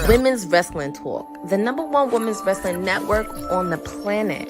Women's Wrestling Talk, the #1 women's wrestling network on the planet.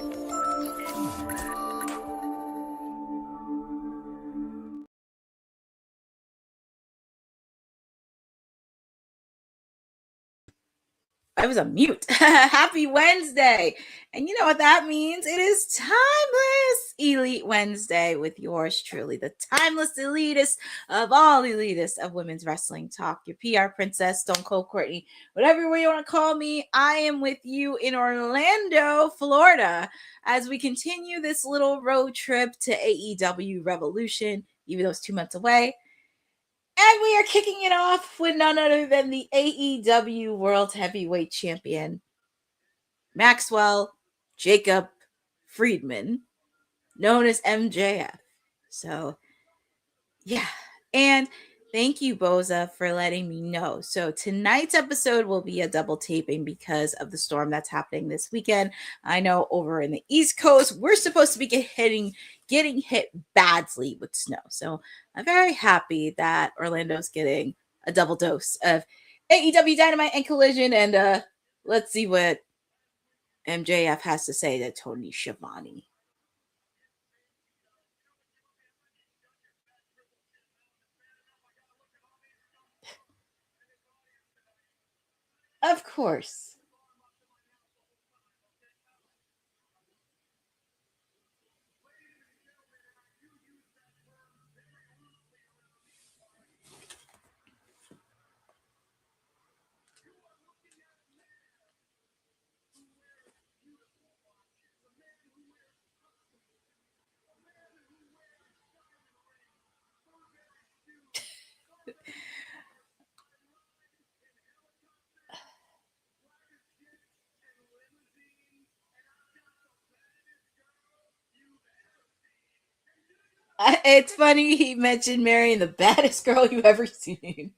I was on mute. Happy Wednesday. And you know what that means? It is Timeless Elite Wednesday with yours truly, the timeless elitist of all elitists of women's wrestling talk, your PR princess, Stone Cold Courtney, whatever way you want to call me. I am with you in Orlando, Florida, as we continue this little road trip to AEW Revolution, even though it's 2 months away. And we are kicking it off with none other than the AEW World Heavyweight Champion, Maxwell Jacob Friedman, known as MJF. So, yeah. And thank you, Boza, for letting me know. So tonight's episode will be a double taping because of the storm that's happening this weekend. I know over in the East Coast, we're supposed to be getting hit badly with snow. So I'm very happy that Orlando's getting a double dose of AEW Dynamite and Collision. And let's see what MJF has to say to Tony Schiavone. Of course. It's funny he mentioned marrying the baddest girl you've ever seen.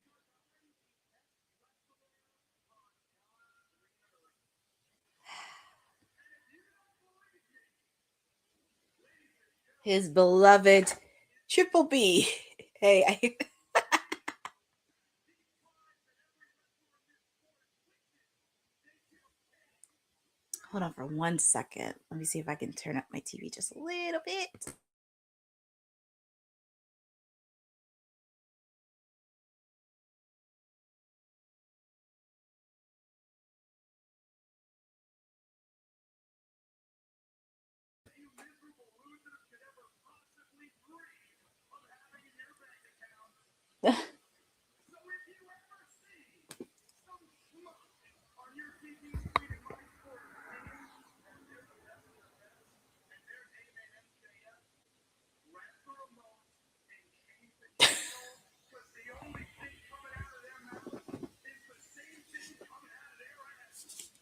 His beloved Triple B. Hey, hold on for 1 second. Let me see if I can turn up my TV just a little bit.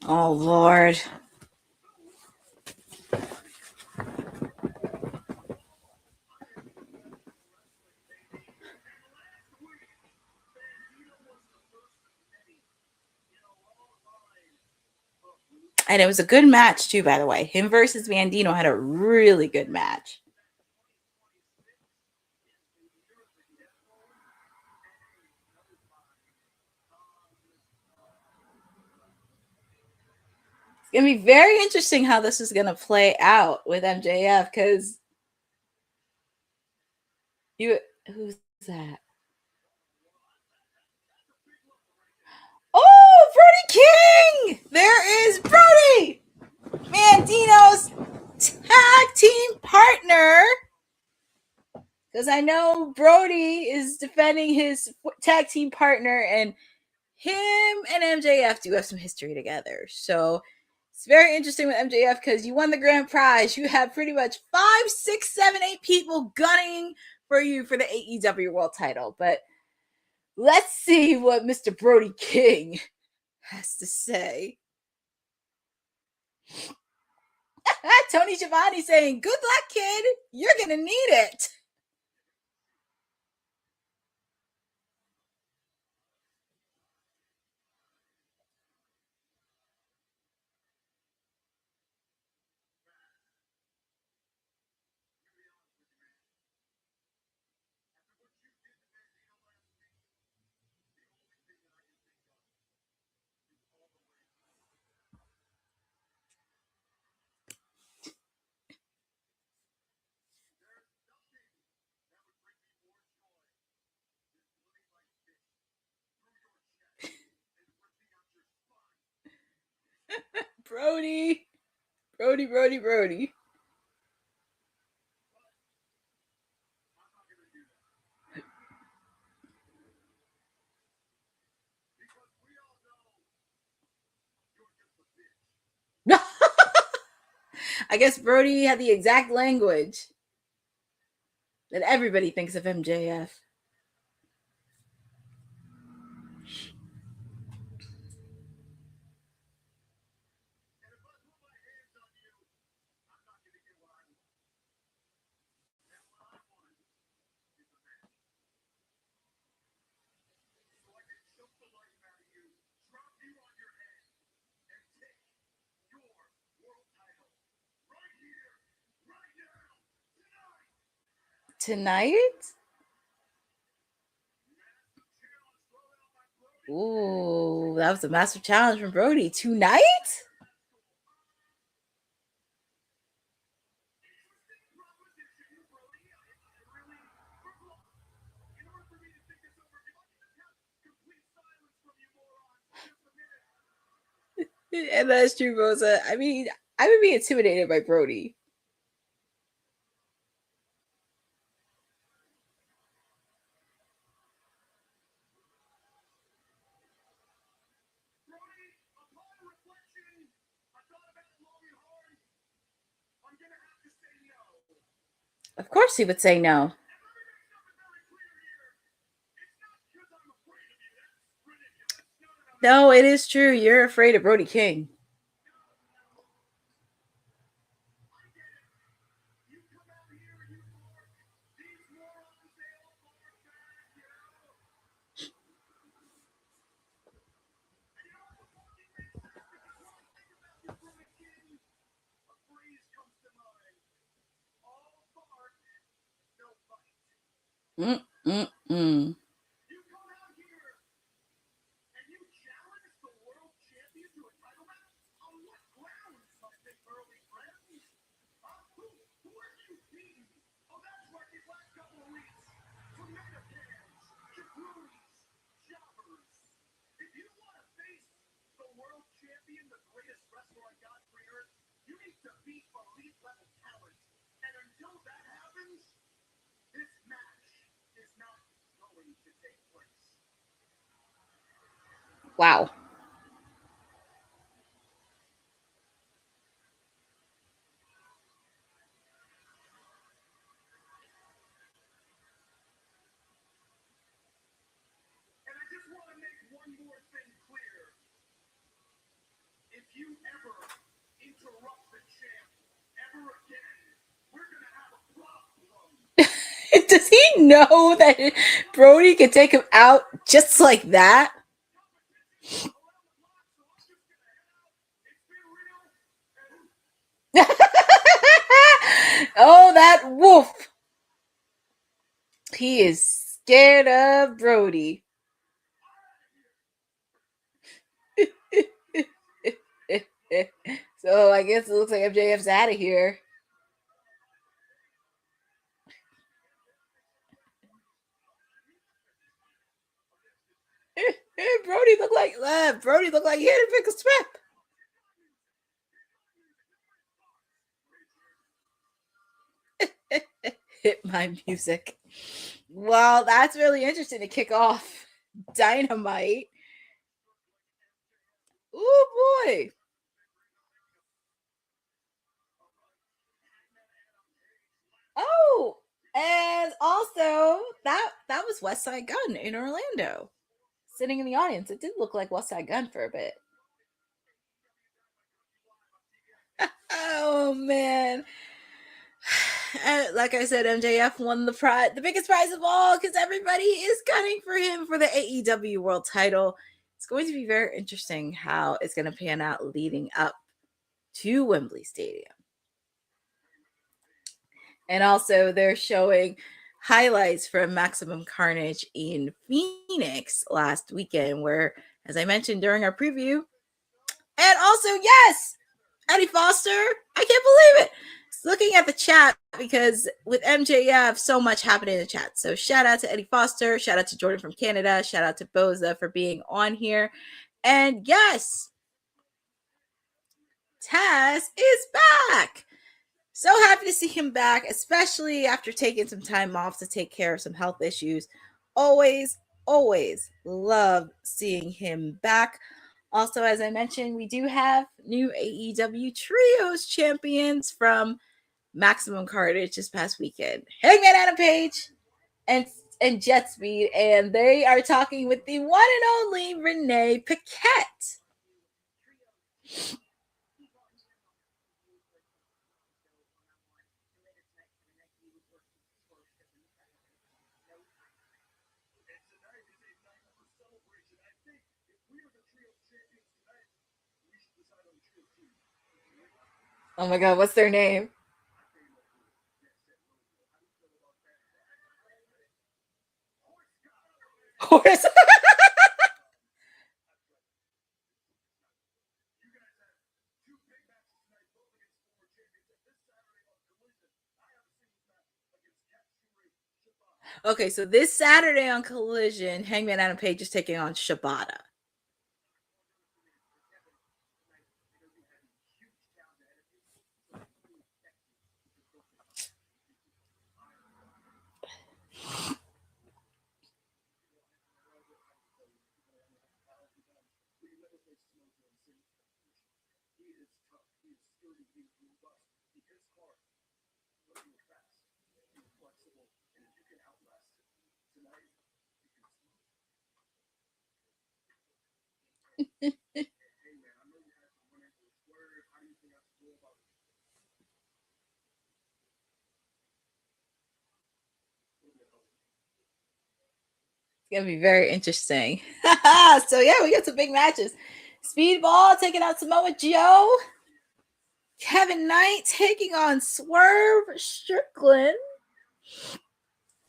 Oh, Lord. And it was a good match, too, by the way. Him versus Vandino had a really good match. It's going to be very interesting how this is going to play out with MJF because who's that? Oh, Brody King! There is Brody! Mandino's tag team partner. Because I know Brody is defending his tag team partner, and him and MJF do have some history together. So it's very interesting with MJF because you won the grand prize. You have pretty much 5, 6, 7, 8 people gunning for you for the AEW World title. But let's see what Mr. Brody King has to say. Tony Schiavone saying, "Good luck, kid. You're going to need it." Brody. Brody. I guess Brody had the exact language that everybody thinks of MJF. Tonight? Ooh, that was a massive challenge from Brody. Tonight? And that's true, Rosa. I mean, I would be intimidated by Brody. Of course he would say no. No, it is true. You're afraid of Brody King. Mm-mm-mm. Wow. Does he know that Brody could take him out just like that? Oh, that wolf. He is scared of Brody. So I guess it looks like MJF's out of here. Brody looked like he had to pick a strap. Hit my music. Well, that's really interesting to kick off Dynamite. Oh boy. Oh, and also that was West Side Gun in Orlando, sitting in the audience. It did look like West Side Gun for a bit. Oh man. Like I said, MJF won the biggest prize of all, because everybody is gunning for him for the AEW World Title. It's going to be very interesting how it's going to pan out leading up to Wembley Stadium. And also, they're showing highlights from Maximum Carnage in Phoenix last weekend, where, as I mentioned during our preview, and also, yes, Eddie Foster, I can't believe it. Looking at the chat, because with MJF, so much happened in the chat. So shout out to Eddie Foster, shout out to Jordan from Canada, shout out to Boza for being on here. And yes, Taz is back. So happy to see him back, especially after taking some time off to take care of some health issues. Always, always love seeing him back. Also, as I mentioned, we do have new AEW Trios champions from Maximum Carnage this past weekend. Hangman Adam Page and Jet Speed, and they are talking with the one and only Renee Paquette. Oh my god, what's their name? Horse. Okay, so this Saturday on Collision, Hangman Adam Page is taking on Shibata. It's gonna be very interesting. So yeah, we got some big matches. Speedball taking out Samoa Joe. Kevin Knight taking on Swerve Strickland.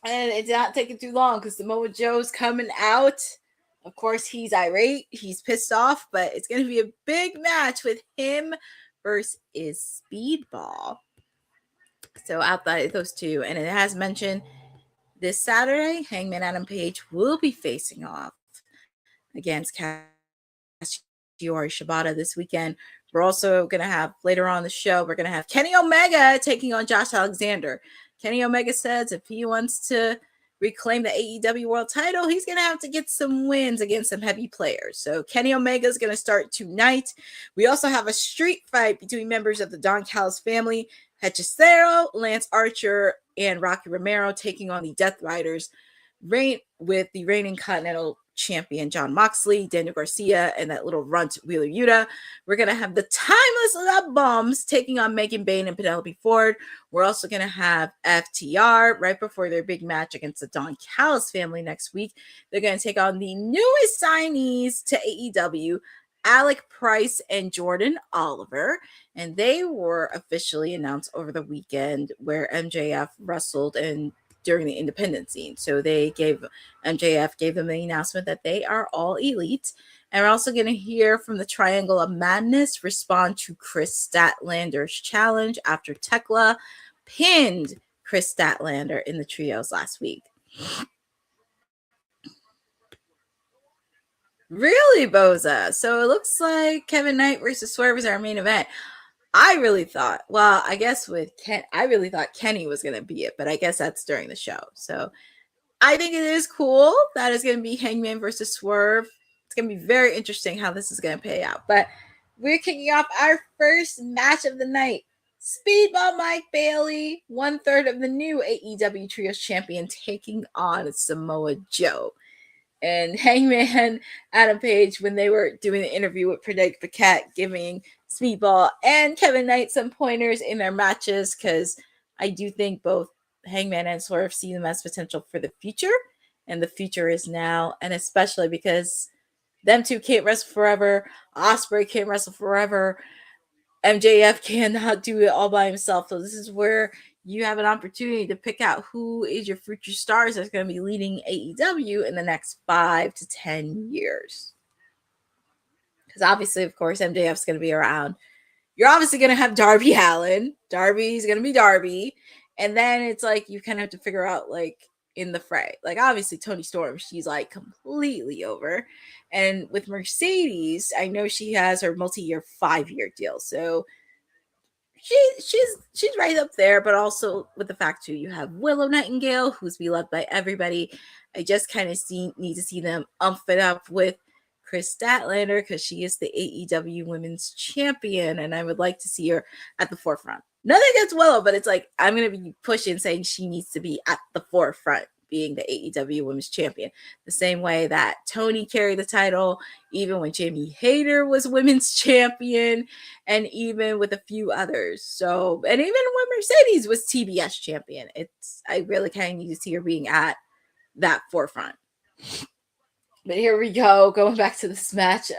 And it's not taking too long because Samoa Joe's coming out. Of course, he's irate. He's pissed off, but it's going to be a big match with him versus Speedball. So outside of those two, and it has mentioned this Saturday, Hangman Adam Page will be facing off against Kazuchika Shibata this weekend. We're also going to have later on the show, we're going to have Kenny Omega taking on Josh Alexander. Kenny Omega says if he wants to reclaim the AEW World title, he's going to have to get some wins against some heavy players. So Kenny Omega is going to start tonight. We also have a street fight between members of the Don Callis family, Hechicero, Lance Archer, and Rocky Romero taking on the Death Riders, with the reigning Continental Champion John Moxley, Daniel Garcia, and that little runt Wheeler Yuta. We're going to have the Timeless Love Bombs taking on Megan Bayne and Penelope Ford. We're also going to have FTR right before their big match against the Don Callis family next week. They're going to take on the newest signees to AEW, Alec Price and Jordan Oliver, and they were officially announced over the weekend where MJF wrestled and during the independent scene. So MJF gave them the announcement that they are all elite. And we're also going to hear from the Triangle of Madness respond to Kris Statlander's challenge after Tekla pinned Kris Statlander in the trios last week. Really, Boza? So it looks like Kevin Knight versus Swerve is our main event. I really thought Kenny was going to be it, but I guess that's during the show. So I think it is cool that it's going to be Hangman versus Swerve. It's going to be very interesting how this is going to pay out. But we're kicking off our first match of the night. Speedball Mike Bailey, 1/3 of the new AEW Trios champion, taking on Samoa Joe. And Hangman Adam Page, when they were doing the interview with Renee Paquette, giving Speedball and Kevin Knight some pointers in their matches, because I do think both Hangman and Swerve see them as potential for the future, and the future is now, and especially because them two can't wrestle forever, Ospreay can't wrestle forever, MJF cannot do it all by himself. So this is where you have an opportunity to pick out who is your future stars that's going to be leading AEW in the next 5 to 10 years. Because obviously, of course, MJF's going to be around. You're obviously going to have Darby Allin. Darby's going to be Darby. And then it's like you kind of have to figure out, like, in the fray. Like, obviously, Toni Storm, she's like completely over. And with Mercedes, I know she has her multi-year 5-year deal. So she's right up there, but also with the fact too, you have Willow Nightingale, who's beloved by everybody. I just kind of need to see them it up with Kris Statlander, because she is the AEW Women's Champion, and I would like to see her at the forefront. Nothing against Willow, but it's like I'm going to be pushing, saying she needs to be at the forefront, being the AEW Women's Champion. The same way that Toni carried the title, even when Jamie Hayter was Women's Champion, and even with a few others. So, and even when Mercedes was TBS Champion, I really kind of need to see her being at that forefront. But here we go, going back to this match.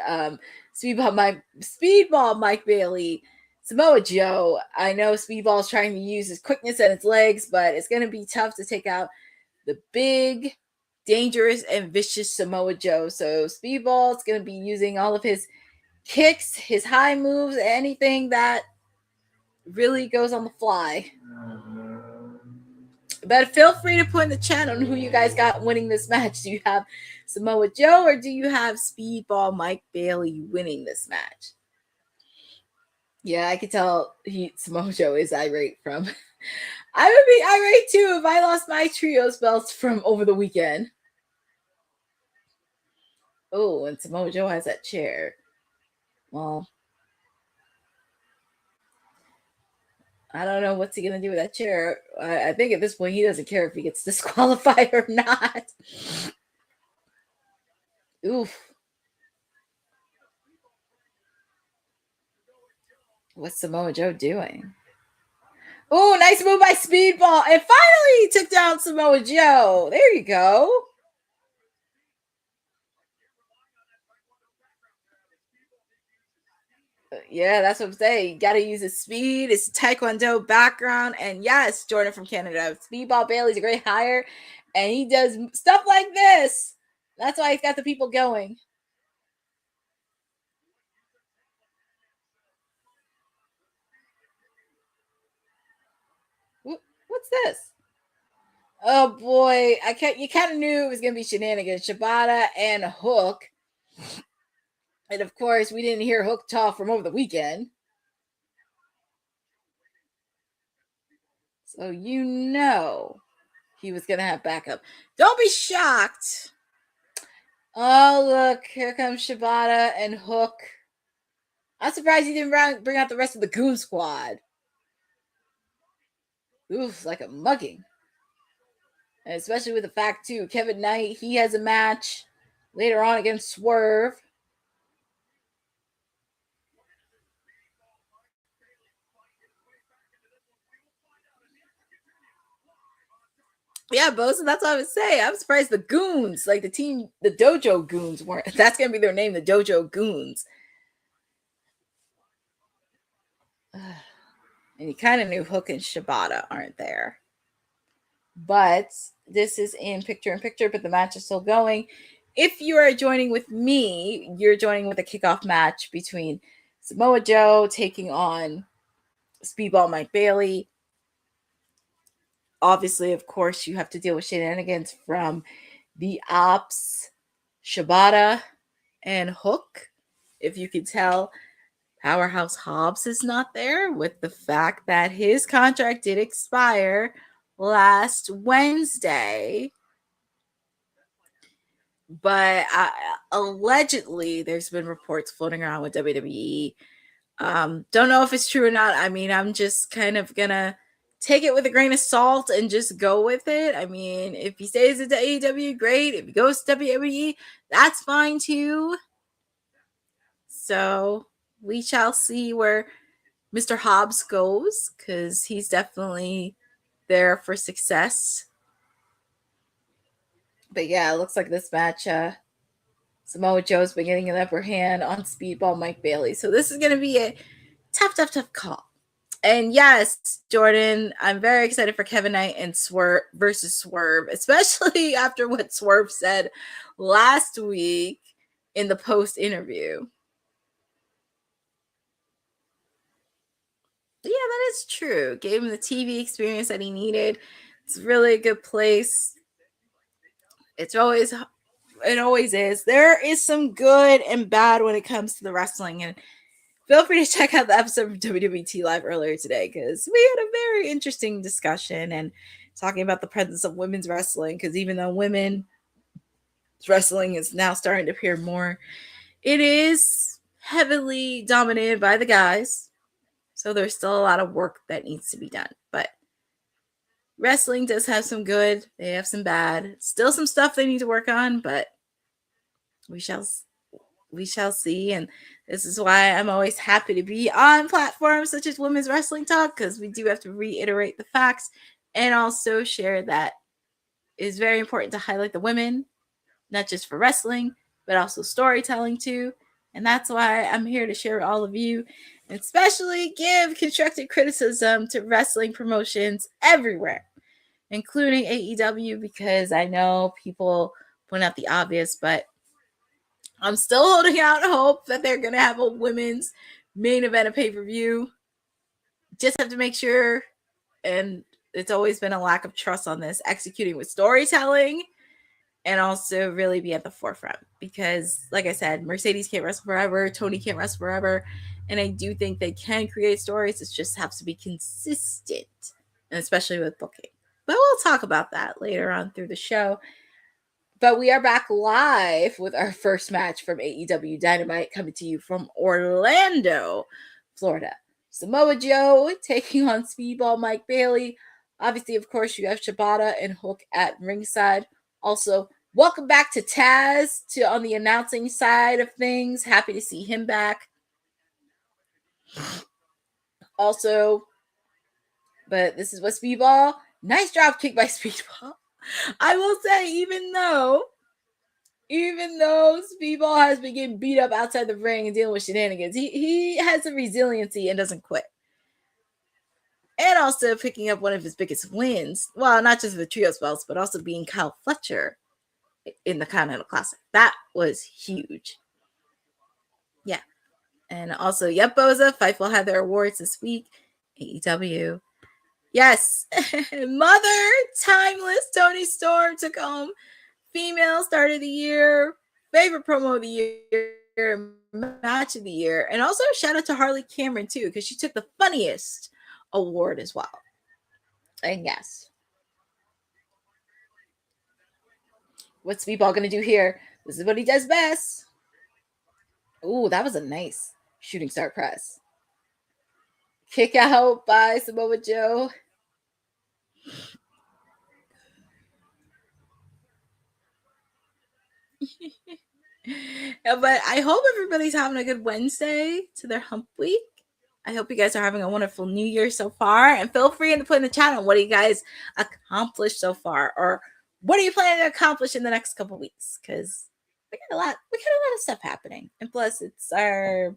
Speedball Mike Bailey, Samoa Joe. I know Speedball is trying to use his quickness and his legs, but it's going to be tough to take out the big, dangerous, and vicious Samoa Joe. So Speedball is going to be using all of his kicks, his high moves, anything that really goes on the fly. But feel free to put in the chat on who you guys got winning this match. Do you have Samoa Joe, or do you have Speedball Mike Bailey winning this match? Yeah, I could tell Samoa Joe is irate from. I would be irate too if I lost my trios belts from over the weekend. Oh, and Samoa Joe has that chair. Well, I don't know what's he going to do with that chair. I think at this point he doesn't care if he gets disqualified or not. Oof. What's Samoa Joe doing? Oh, nice move by Speedball. And finally he took down Samoa Joe. There you go. Yeah, that's what I'm saying. You got to use his speed, his Taekwondo background. And yes, Jordan from Canada. Speedball Bailey's a great hire. And he does stuff like this. That's why he's got the people going. What's this? Oh boy, you kind of knew it was gonna be shenanigans. Shibata and Hook, and of course we didn't hear Hook talk from over the weekend, so you know he was gonna have backup. Don't be shocked. Oh look, here comes Shibata and Hook. I'm surprised he didn't bring out the rest of the Goon Squad. Oof, like a mugging. And especially with the fact, too, Kevin Knight, he has a match later on against Swerve. Yeah, Bosa, that's what I would say. I'm surprised the Goons, like the Dojo Goons weren't. That's going to be their name, the Dojo Goons. And you kind of knew Hook and Shibata aren't there. But this is in picture-in-picture, but the match is still going. If you are joining with me, you're joining with a kickoff match between Samoa Joe taking on Speedball Mike Bailey. Obviously, of course, you have to deal with shenanigans from the Ops, Shibata, and Hook. If you can tell, Powerhouse Hobbs is not there, with the fact that his contract did expire last Wednesday. But allegedly, there's been reports floating around with WWE. Don't know if it's true or not. I mean, I'm just kind of going to take it with a grain of salt and just go with it. I mean, if he stays at AEW, great. If he goes to WWE, that's fine too. So we shall see where Mr. Hobbs goes, because he's definitely there for success. But yeah, it looks like this match, Samoa Joe's been getting an upper hand on Speedball Mike Bailey. So this is going to be a tough call. And yes, Jordan, I'm very excited for Kevin Knight and Swerve versus Swerve, especially after what Swerve said last week in the post interview. Yeah, that is true. Gave him the TV experience that he needed. It's really a good place. It always is. There is some good and bad when it comes to the wrestling, and feel free to check out the episode of WWT Live earlier today because we had a very interesting discussion and talking about the presence of women's wrestling. Because even though women's wrestling is now starting to appear more, it is heavily dominated by the guys. So there's still a lot of work that needs to be done. But wrestling does have some good. They have some bad. Still some stuff they need to work on, but we shall see. And this is why I'm always happy to be on platforms such as Women's Wrestling Talk, because we do have to reiterate the facts and also share that it is very important to highlight the women, not just for wrestling, but also storytelling too. And that's why I'm here to share with all of you, and especially give constructive criticism to wrestling promotions everywhere, including AEW, because I know people point out the obvious, but I'm still holding out hope that they're going to have a women's main event of pay-per-view. Just have to make sure, and it's always been a lack of trust on this, executing with storytelling and also really be at the forefront. Because, like I said, Mercedes can't wrestle forever, Tony can't wrestle forever, and I do think they can create stories. It just has to be consistent, and especially with booking. But we'll talk about that later on through the show. But we are back live with our first match from AEW Dynamite, coming to you from Orlando, Florida. Samoa Joe taking on Speedball Mike Bailey. Obviously, of course, you have Shibata and Hook at ringside. Also, welcome back to Taz on the announcing side of things. Happy to see him back. Also, but this is what Speedball. Nice drop kick by Speedball. I will say, even though Speedball has been getting beat up outside the ring and dealing with shenanigans, he has a resiliency and doesn't quit. And also picking up one of his biggest wins. Well, not just the trios belts, but also being Kyle Fletcher in the Continental Classic. That was huge. Yeah. And also, yep, Boza, Fightful had their awards this week. AEW. Yes. Mother Timeless Tony Storm took home Female Start of the Year, Favorite Promo of the Year, Match of the Year. And also shout out to Harley Cameron, too, because she took the funniest award as well. And yes. What's Speedball going to do here? This is what he does best. Ooh, that was a nice shooting star press. Kick out by Samoa Joe. But I hope everybody's having a good Wednesday to their hump week. I hope you guys are having a wonderful new year so far. And feel free to put in the chat on what you guys accomplished so far, or what are you planning to accomplish in the next couple weeks? Because we got a lot of stuff happening. And plus, it's our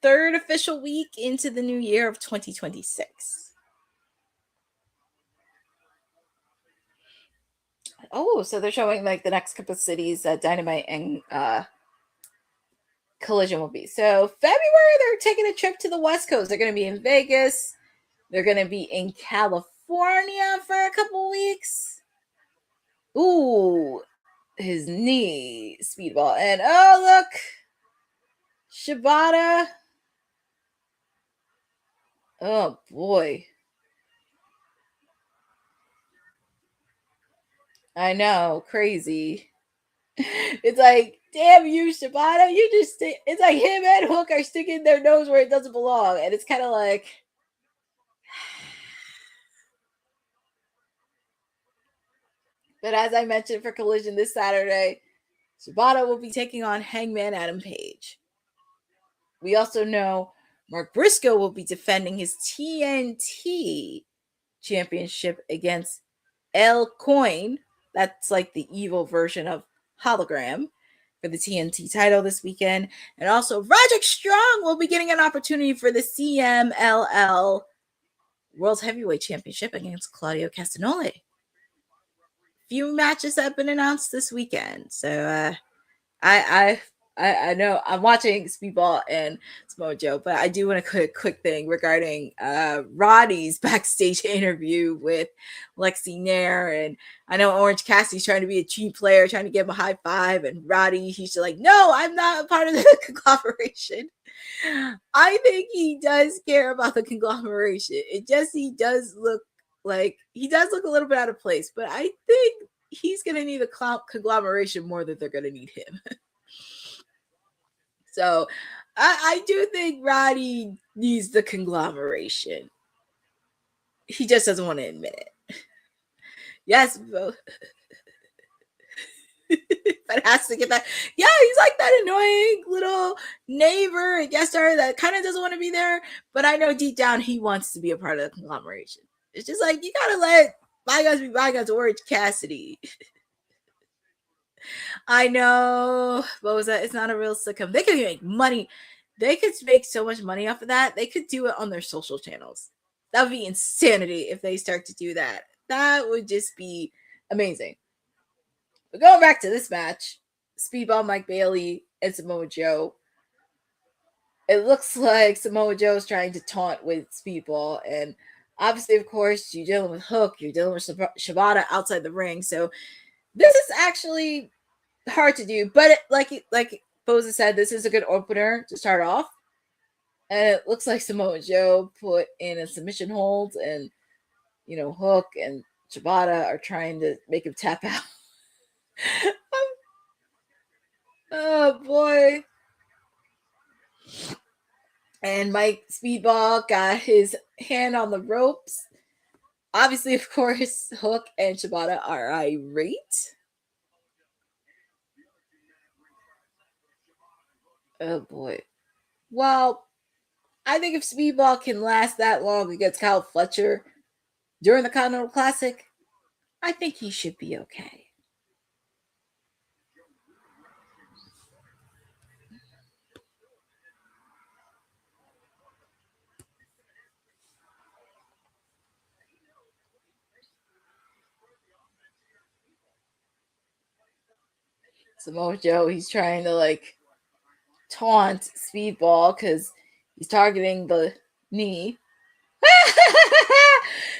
third official week into the new year of 2026. Oh, so they're showing like the next couple of cities that Dynamite and Collision will be. So February, they're taking a trip to the West Coast. They're going to be in Vegas. They're going to be in California for a couple weeks. Ooh, his knee, Speedball. And oh, look, Shibata. Oh, boy. I know, crazy. It's like, damn you, Shibata. You just, it's like him and Hook are sticking their nose where it doesn't belong. And it's kind of like, but as I mentioned for Collision this Saturday, Shibata will be taking on Hangman Adam Page. We also know Mark Briscoe will be defending his TNT championship against El Coin. That's like the evil version of Hologram for the TNT title this weekend. And also Roderick Strong will be getting an opportunity for the CMLL World Heavyweight Championship against Claudio Castagnoli. Few matches have been announced this weekend. So I I know I'm watching Speedball and Samoa Joe, but I do want to quick thing regarding Roddy's backstage interview with Lexi Nair. And I know Orange Cassidy's trying to be a cheap player, trying to give him a high five, and Roddy, he's just like, no, I'm not a part of the conglomeration. I think he does care about the conglomeration. He does look a little bit out of place, but I think he's gonna need a conglomeration more than they're gonna need him. So I do think Roddy needs the conglomeration. He just doesn't want to admit it. Yes, but has to get that. Yeah, he's like that annoying little neighbor and guest star that kind of doesn't want to be there. But I know deep down he wants to be a part of the conglomeration. It's just like, you gotta let bygones be bygones. Orange Cassidy. I know, what was that? It's not a real sitcom. They could make money. They could make so much money off of that. They could do it on their social channels. That would be insanity if they start to do that. That would just be amazing. But going back to this match, Speedball Mike Bailey and Samoa Joe. It looks like Samoa Joe is trying to taunt with Speedball, and obviously, of course, you're dealing with Hook, you're dealing with Shibata outside the ring, so this is actually hard to do. But like Boza said, this is a good opener to start off, and it looks like Samoa Joe put in a submission hold, and Hook and Shibata are trying to make him tap out. Oh boy. And Mike Speedball got his hand on the ropes. Obviously, of course, Hook and Shibata are irate. Oh boy. Well, I think if Speedball can last that long against Kyle Fletcher during the Continental Classic, I think he should be okay. Samoa Joe, he's trying to taunt Speedball because he's targeting the knee.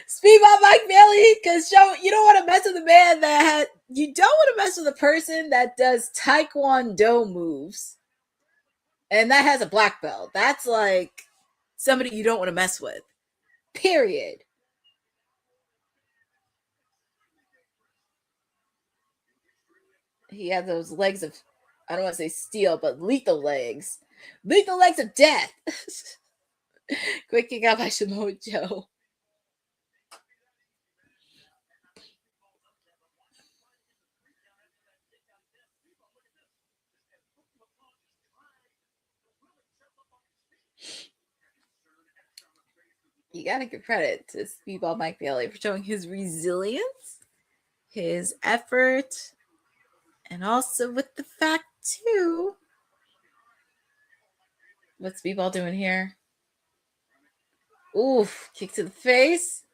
Speedball Mike Bailey, because you don't want to mess with a man you don't want to mess with a person that does Taekwondo moves and that has a black belt. That's like somebody you don't want to mess with. Period. He had those legs of, I don't want to say steel, but lethal legs. Lethal legs of death. Quick kick out by Samoa Joe. You gotta give credit to Speedball Mike Bailey for showing his resilience, his effort, and also with the fact too. What's Speedball doing here? Oof, kick to the face.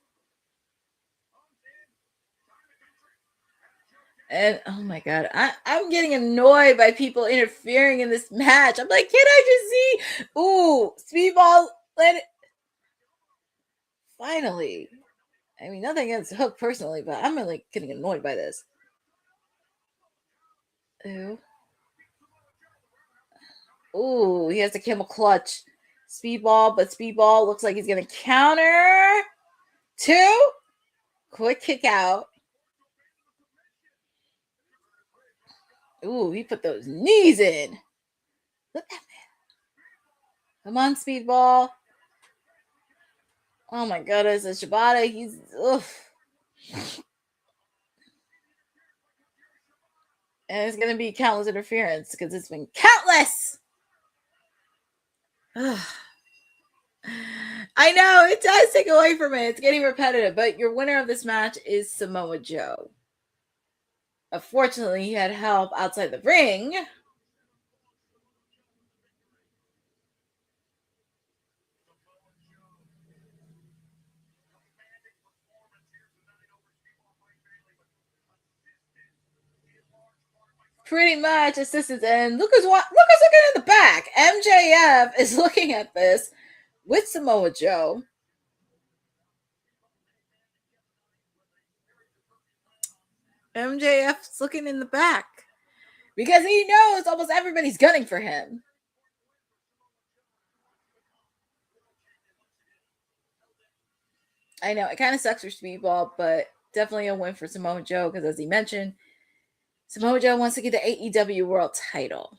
And oh my god, I'm getting annoyed by people interfering in this match. I'm like, can I just see? Ooh, Speedball, let it. Finally. I mean, nothing against Hook personally, but I'm really getting annoyed by this. Ooh. Ooh, he has the camel clutch. Speedball, but Speedball looks like he's going to counter. 2. Quick kick out. Ooh, he put those knees in. Look at that man. Come on, Speedball. Oh my goodness, it's Shibata. He's oof. And it's going to be countless interference because it's been countless. I know, it does take away from it. It's getting repetitive, but your winner of this match is Samoa Joe. Unfortunately, he had help outside the ring. Pretty much assistants. And look who's looking in the back. MJF is looking at this with Samoa Joe. MJF's looking in the back because he knows almost everybody's gunning for him. I know it kind of sucks for Speedball, but definitely a win for Samoa Joe because, as he mentioned, Samoa Joe wants to get the AEW World Title.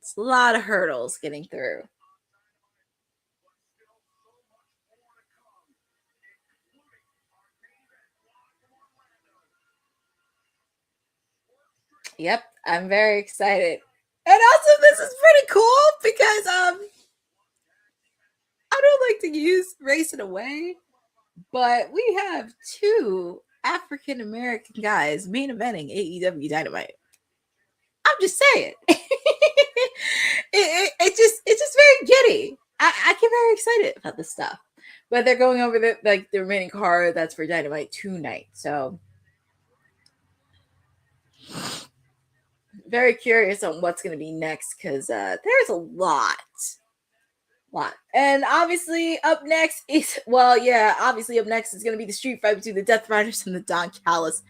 It's a lot of hurdles getting through. Yep, I'm very excited. And also, this is pretty cool because I don't like to use race it away, but we have two African American guys main eventing AEW Dynamite. I'm just saying. It's just very giddy. I get very excited about this stuff. But they're going over the remaining card that's for Dynamite tonight. So very curious on what's going to be next because there's a lot. And obviously up next is up next is going to be the street fight between the Death Riders and the Don Callis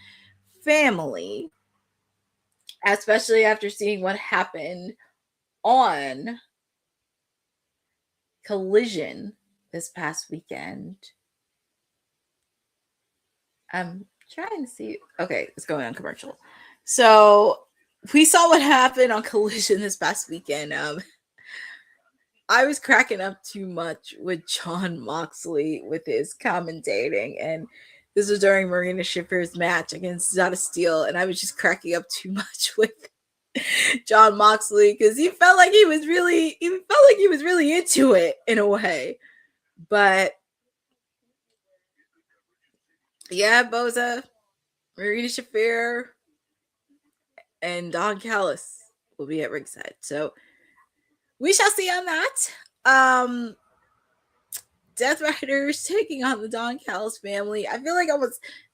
family. Especially after seeing what happened on Collision this past weekend. I'm trying to see. Okay, it's going on commercial. So we saw what happened on Collision this past weekend. I was cracking up too much with Jon Moxley with his commentating, and this was during Marina Shafir's match against Zada Steel, and I was just cracking up too much with Jon Moxley because he felt like he was really into it in a way. But yeah, Boza, Marina Shafir, and Don Callis will be at ringside. So we shall see on that. Death Riders taking on the Don Callis family. I feel like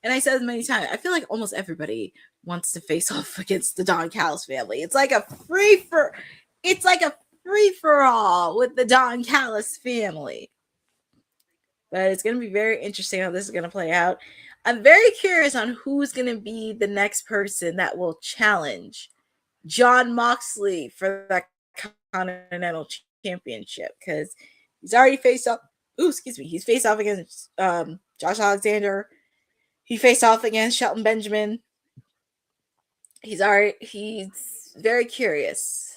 and I said it many times, I feel like almost everybody wants to face off against the Don Callis family. It's like a free for all with the Don Callis family. But it's going to be very interesting how this is going to play out. I'm very curious on who's going to be the next person that will challenge Jon Moxley for that Continental Championship because he's already faced up. He's faced off against Josh Alexander. He faced off against Shelton Benjamin. He's very curious.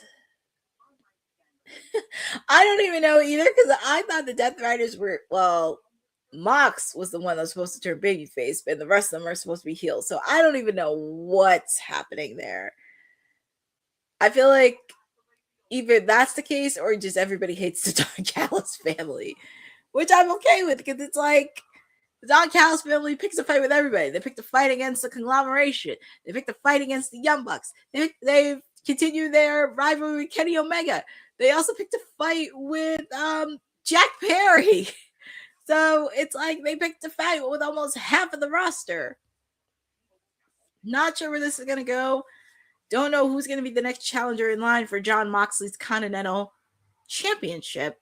I don't even know either because I thought the Death Riders were, Mox was the one that was supposed to turn babyface, but the rest of them are supposed to be heels. So I don't even know what's happening there. I feel like either that's the case or just everybody hates the Don Callis family, which I'm okay with because it's like the Don Callis family picks a fight with everybody. They picked a fight against the conglomeration. They picked a fight against the Young Bucks. They've continued their rivalry with Kenny Omega. They also picked a fight with Jack Perry. So it's like they picked a fight with almost half of the roster. Not sure where this is going to go. Don't know who's going to be the next challenger in line for Jon Moxley's Continental Championship.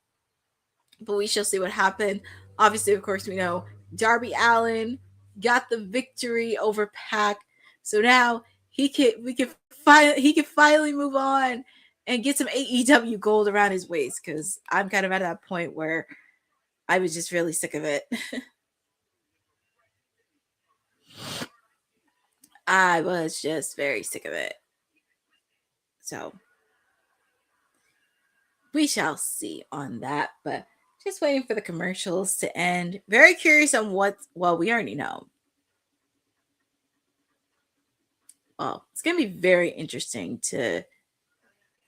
But we shall see what happens. Obviously, of course, we know Darby Allin got the victory over Pac. So now he can finally move on and get some AEW gold around his waist because I'm kind of at that point where I was just really sick of it. I was just very sick of it. So we shall see on that, but just waiting for the commercials to end. Very curious on we already know. Well, it's going to be very interesting to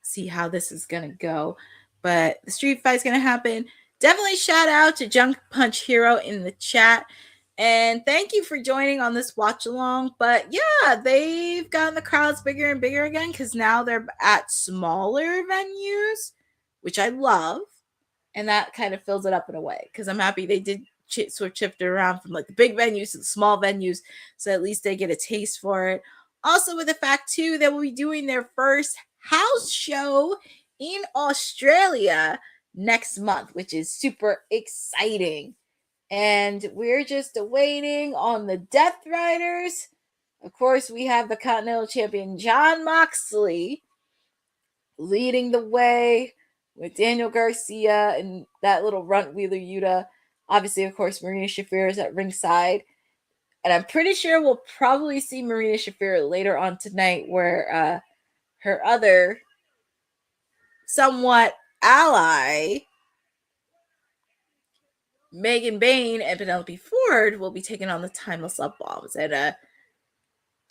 see how this is going to go, but the street fight is going to happen. Definitely shout out to Junk Punch Hero in the chat. And thank you for joining on this watch along. But yeah, they've gotten the crowds bigger and bigger again because now they're at smaller venues, which I love. And that kind of fills it up in a way because I'm happy they did shift it around from like the big venues to the small venues. So at least they get a taste for it. Also, with the fact, too, that we'll be doing their first house show in Australia next month, which is super exciting. And we're just awaiting on the Death Riders. Of course, we have the Continental Champion Jon Moxley leading the way with Daniel Garcia and that little runt wheeler Yuta. Obviously, of course, Marina Shafir is at ringside. And I'm pretty sure we'll probably see Marina Shafir later on tonight, where her other somewhat ally, Megan Bayne and Penelope Ford, will be taking on the Timeless Love Bombs. And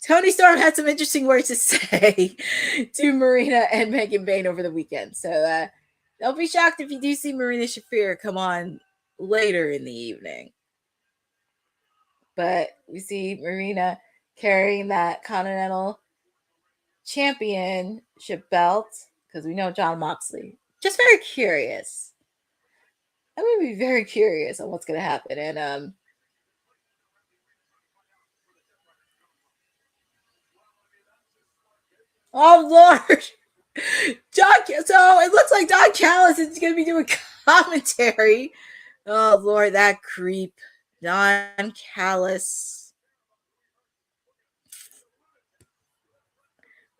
Tony Storm had some interesting words to say to Marina and Megan Bayne over the weekend. So don't be shocked if you do see Marina Shafir come on later in the evening. But we see Marina carrying that Continental Championship belt because we know Jon Moxley. Just very curious. I'm going to be very curious on what's going to happen. And oh Lord, so it looks like Don Callis is going to be doing commentary. Oh Lord, that creep, Don Callis.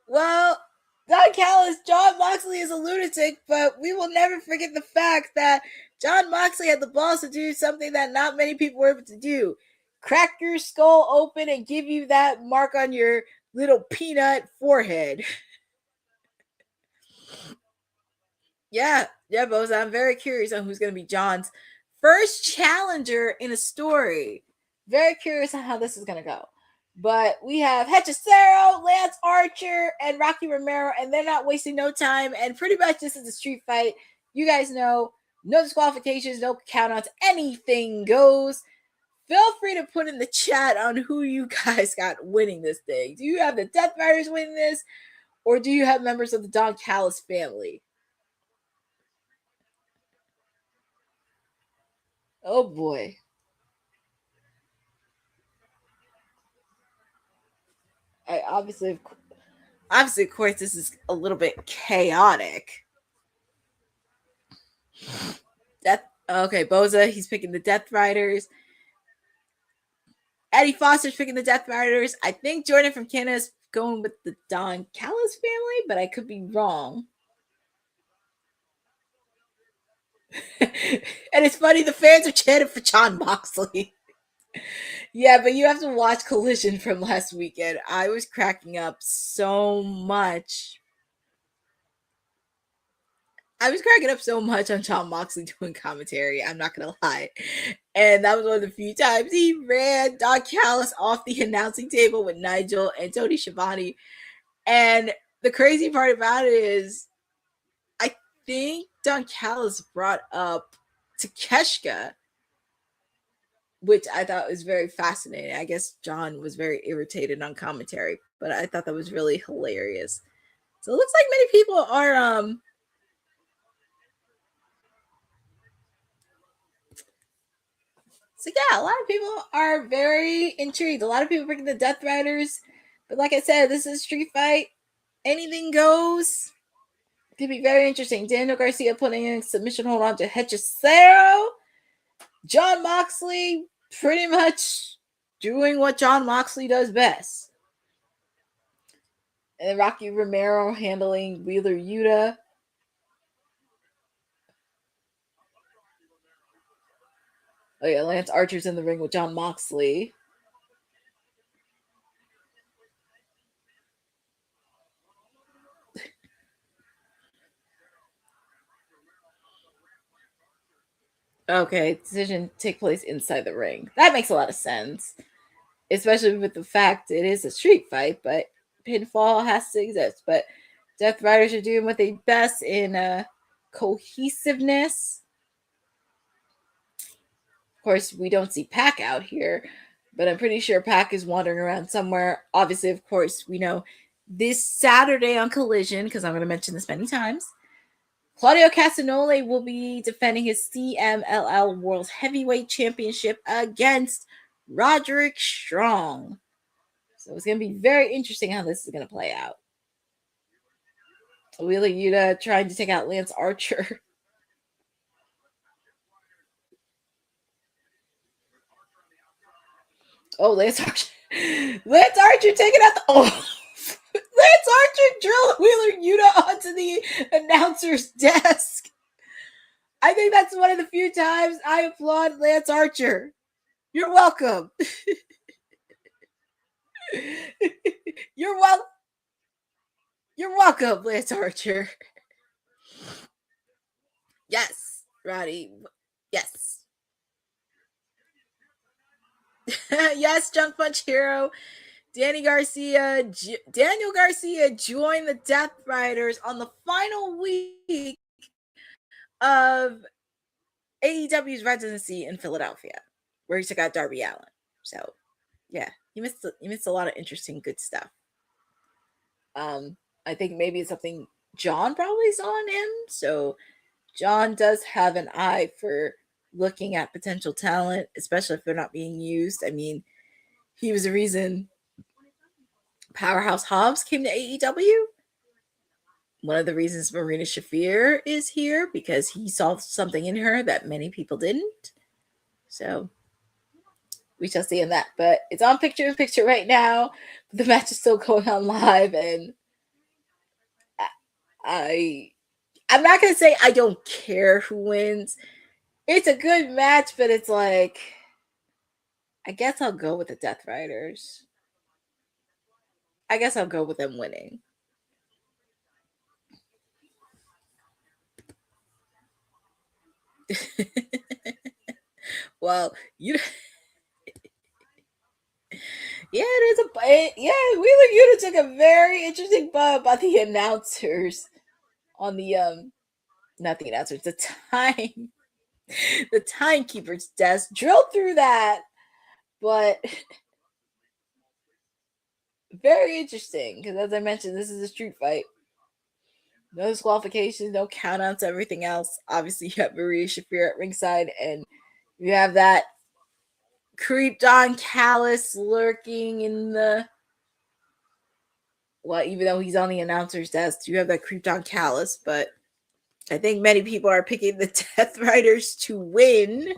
Well, Don Callis, Jon Moxley is a lunatic, but we will never forget the fact that Jon Moxley had the balls to do something that not many people were able to do. Crack your skull open and give you that mark on your little peanut forehead. Yeah, Boza, I'm very curious on who's going to be Jon's first challenger in a story. Very curious on how this is going to go. But we have Hechicero, Lance Archer, and Rocky Romero, and they're not wasting no time. And pretty much this is a street fight. You guys know, no disqualifications, no countouts, anything goes. Feel free to put in the chat on who you guys got winning this thing. Do you have the Death Riders winning this, or do you have members of the Don Callis family? Oh boy. Obviously, of course, this is a little bit chaotic. Okay, Boza, he's picking the Death Riders. Eddie Foster's picking the Death Riders. I think Jordan from Canada is going with the Don Callis family, but I could be wrong. And it's funny, the fans are chanting for Jon Moxley. Yeah, but you have to watch Collision from last weekend. I was cracking up so much. On Jon Moxley doing commentary. I'm not going to lie. And that was one of the few times he ran Don Callis off the announcing table with Nigel and Tony Schiavone. And the crazy part about it is, I think Don Callis brought up Takeshita, which I thought was very fascinating. I guess John was very irritated on commentary, but I thought that was really hilarious. So it looks like many people are So yeah, a lot of people are very intrigued. A lot of people bring the Death Riders, but like I said, this is a street fight. Anything goes. Could be very interesting. Daniel Garcia putting in submission hold on to Hechicero. Jon Moxley pretty much doing what Jon Moxley does best. And Rocky Romero handling Wheeler Yuta. Oh yeah, Lance Archer's in the ring with Jon Moxley. Okay, decision take place inside the ring. That makes a lot of sense. Especially with the fact it is a street fight, but pinfall has to exist. But Death Riders are doing what they best in cohesiveness. Of course, we don't see Pac out here, but I'm pretty sure Pac is wandering around somewhere. Obviously, of course, we know this Saturday on Collision, because I'm going to mention this many times, Claudio Castagnoli will be defending his CMLL World Heavyweight Championship against Roderick Strong. So it's going to be very interesting how this is going to play out. Wheeler Yuta trying to take out Lance Archer. Oh, Lance Archer. Lance Archer taking out the... Oh, Lance Archer drilled Wheeler Yuta onto the announcer's desk. I think that's one of the few times I applaud Lance Archer. You're welcome. You're welcome, Lance Archer. Yes, Roddy. Yes. Yes, Junk Punch Hero. Daniel Garcia joined the Death Riders on the final week of AEW's residency in Philadelphia, where he took out Darby Allin. So, yeah, you missed a lot of interesting, good stuff. I think maybe it's something John probably saw in him. So, John does have an eye for looking at potential talent, especially if they're not being used. I mean, he was the reason Powerhouse Hobbs came to AEW. One of the reasons Marina Shafir is here, because he saw something in her that many people didn't. So we shall see in that. But it's on picture right now. The match is still going on live, and I'm not going to say I don't care who wins. It's a good match, but it's like, I guess I'll go with the Death Riders. I guess I'll go with them winning. Well, you... Yeah, Wheeler Yuta took a very interesting bump on the announcers. On the not the announcers, the timekeeper's desk. Drilled through that, but very interesting, because as I mentioned, this is a street fight. No disqualifications, no countouts, everything else. Obviously, you have Maria Shafir at ringside, and you have that creeped on Callus lurking in the... Well, even though he's on the announcer's desk, you have that creeped on Callus, but I think many people are picking the Death Riders to win.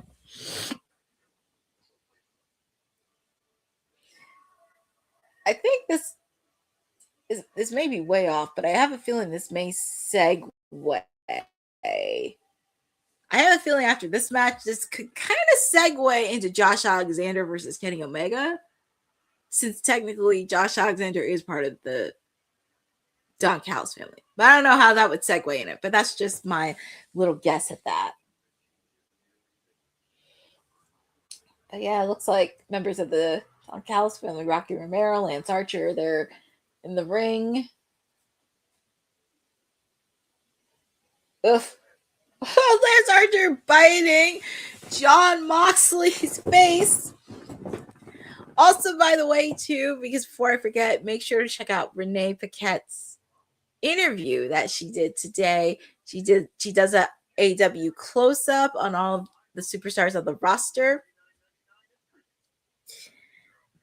I think this may be way off, but I have a feeling this may segue. I have a feeling after this match, this could kind of segue into Josh Alexander versus Kenny Omega, since technically Josh Alexander is part of the Don Callis family. But I don't know how that would segue in it, but that's just my little guess at that. But yeah, it looks like members of the Don Callis family, Rocky Romero, Lance Archer, they're in the ring. Oof. Lance Archer biting John Moxley's face. Also, by the way, too, because before I forget, make sure to check out Renee Paquette's interview that she did today. She does a AEW close-up on all the superstars of the roster.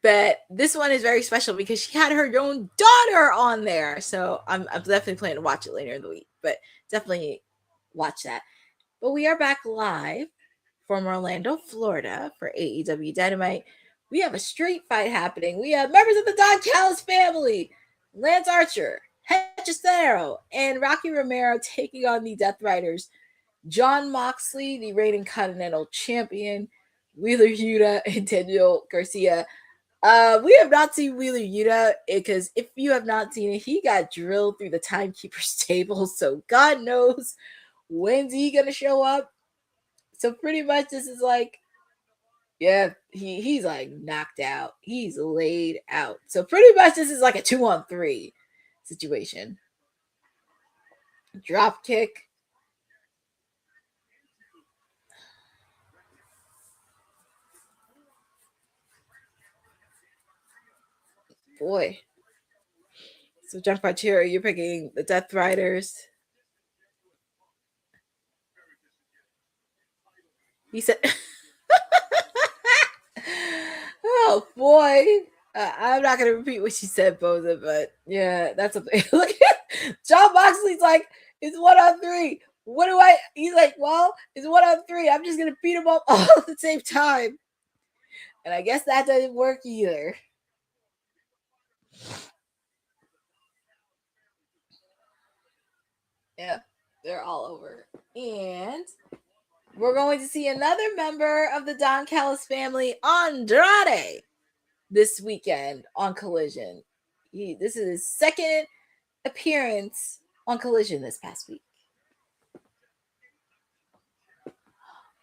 But this one is very special because she had her own daughter on there. So I'm definitely planning to watch it later in the week. But definitely watch that. But we are back live from Orlando, Florida for AEW Dynamite. We have a street fight happening. We have members of the Don Callis family, Lance Archer, Hechicero, and Rocky Romero taking on the Death Riders. John Moxley, the reigning Continental Champion, Wheeler Yuta, and Daniel Garcia. We have not seen Wheeler Yuta, because if you have not seen it, he got drilled through the timekeeper's table. So God knows when's he gonna show up. So pretty much this is like, yeah, he's like knocked out. He's laid out. So pretty much this is like a 2-on-3 situation. Drop kick. Boy. So John Criteria, you're picking the Death Riders. He said, oh boy. I'm not going to repeat what she said, Boza, but yeah, that's a thing. Look at John Moxley's like, it's 1-on-3. What do I? He's like, well, it's 1-on-3. I'm just going to beat them up all at the same time. And I guess that doesn't work either. Yeah, they're all over. And we're going to see another member of the Don Callis family, Andrade, this weekend on Collision. This is his second appearance on Collision this past week.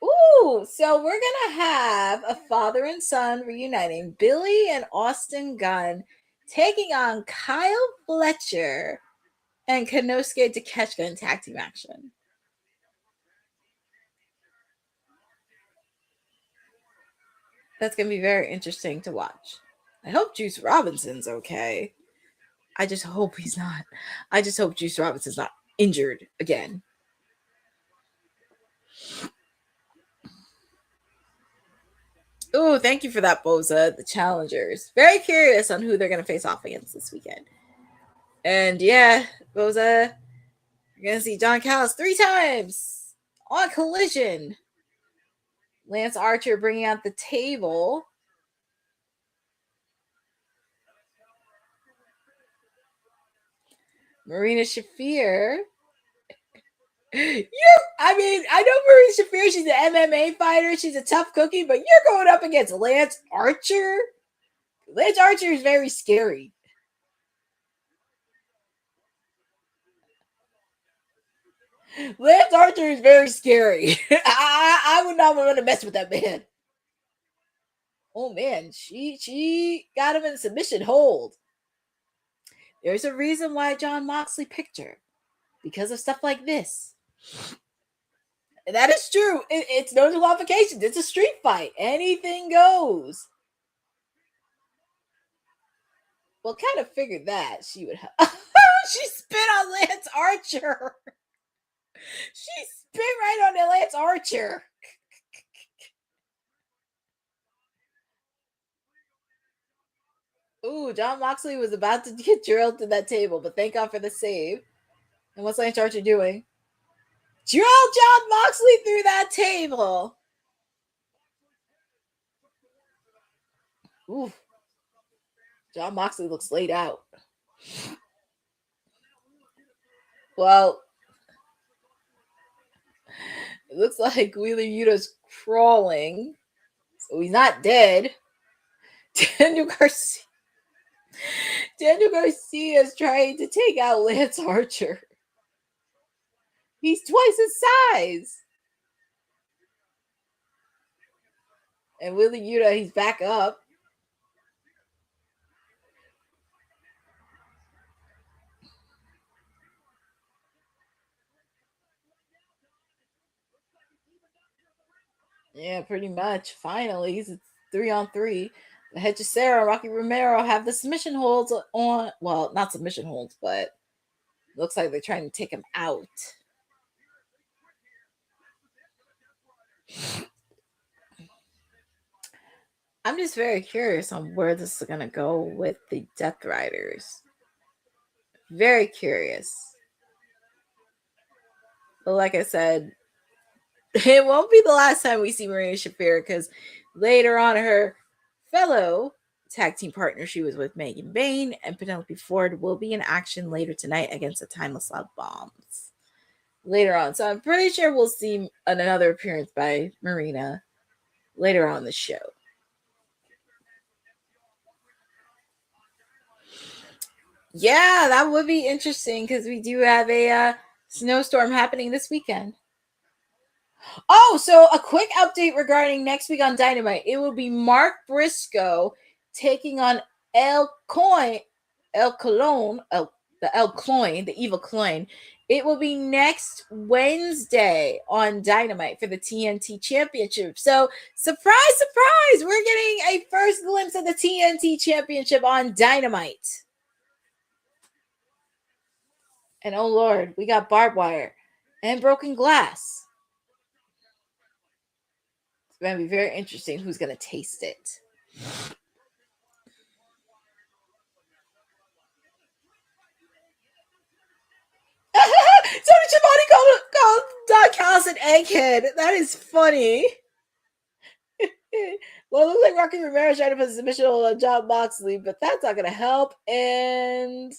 Ooh, so we're going to have a father and son reuniting. Billy and Austin Gunn taking on Kyle Fletcher and Konosuke Takeshita in tag team action. That's going to be very interesting to watch. I hope Juice Robinson's okay. I just hope he's not. I just hope Juice Robinson's not injured again. Oh, thank you for that, Boza. The challengers. Very curious on who they're going to face off against this weekend. And yeah, Boza, you're going to see Don Callis 3 times on Collision. Lance Archer bringing out the table. Marina Shafir. I know Marina Shafir, she's an MMA fighter. She's a tough cookie, but you're going up against Lance Archer. Lance Archer is very scary. Lance Archer is very scary. I would not want to mess with that man. Oh man, she got him in a submission hold. There's a reason why John Moxley picked her. Because of stuff like this. And that is true. It's no disqualifications. It's a street fight. Anything goes. Well, kind of figured that she would have. She spit on Lance Archer. She spit right on Lance Archer. Ooh, John Moxley was about to get drilled to that table, but thank God for the save. And what's Lance Archer doing? Drill John Moxley through that table. Ooh. John Moxley looks laid out. Well, it looks like Wheeler Yuta's crawling. So he's not dead. Daniel Garcia is trying to take out Lance Archer. He's twice his size. And Wheeler Yuta, he's back up. Yeah, pretty much. Finally, he's 3-on-3. The Hechicero and Rocky Romero have the submission holds on. Well, not submission holds, but looks like they're trying to take him out. I'm just very curious on where this is going to go with the Death Riders. Very curious. But like I said, it won't be the last time we see Marina Shafir because later on, her fellow tag team partner she was with, Megan Bayne and Penelope Ford, will be in action later tonight against the Timeless Loud Bombs. Later on. So I'm pretty sure we'll see another appearance by Marina later on the show. Yeah, that would be interesting because we do have a snowstorm happening this weekend. Oh, so a quick update regarding next week on Dynamite. It will be Mark Briscoe taking on the evil clone. It will be next Wednesday on Dynamite for the TNT Championship. So, surprise, surprise, we're getting a first glimpse of the TNT Championship on Dynamite. And oh Lord, we got barbed wire and broken glass. It's going to be very interesting who's going to taste it. Giovanni called Don Callis an egghead. That is funny. Well, it looks like Rocky Romero trying to put a submission on Jon Moxley, but that's not going to help. And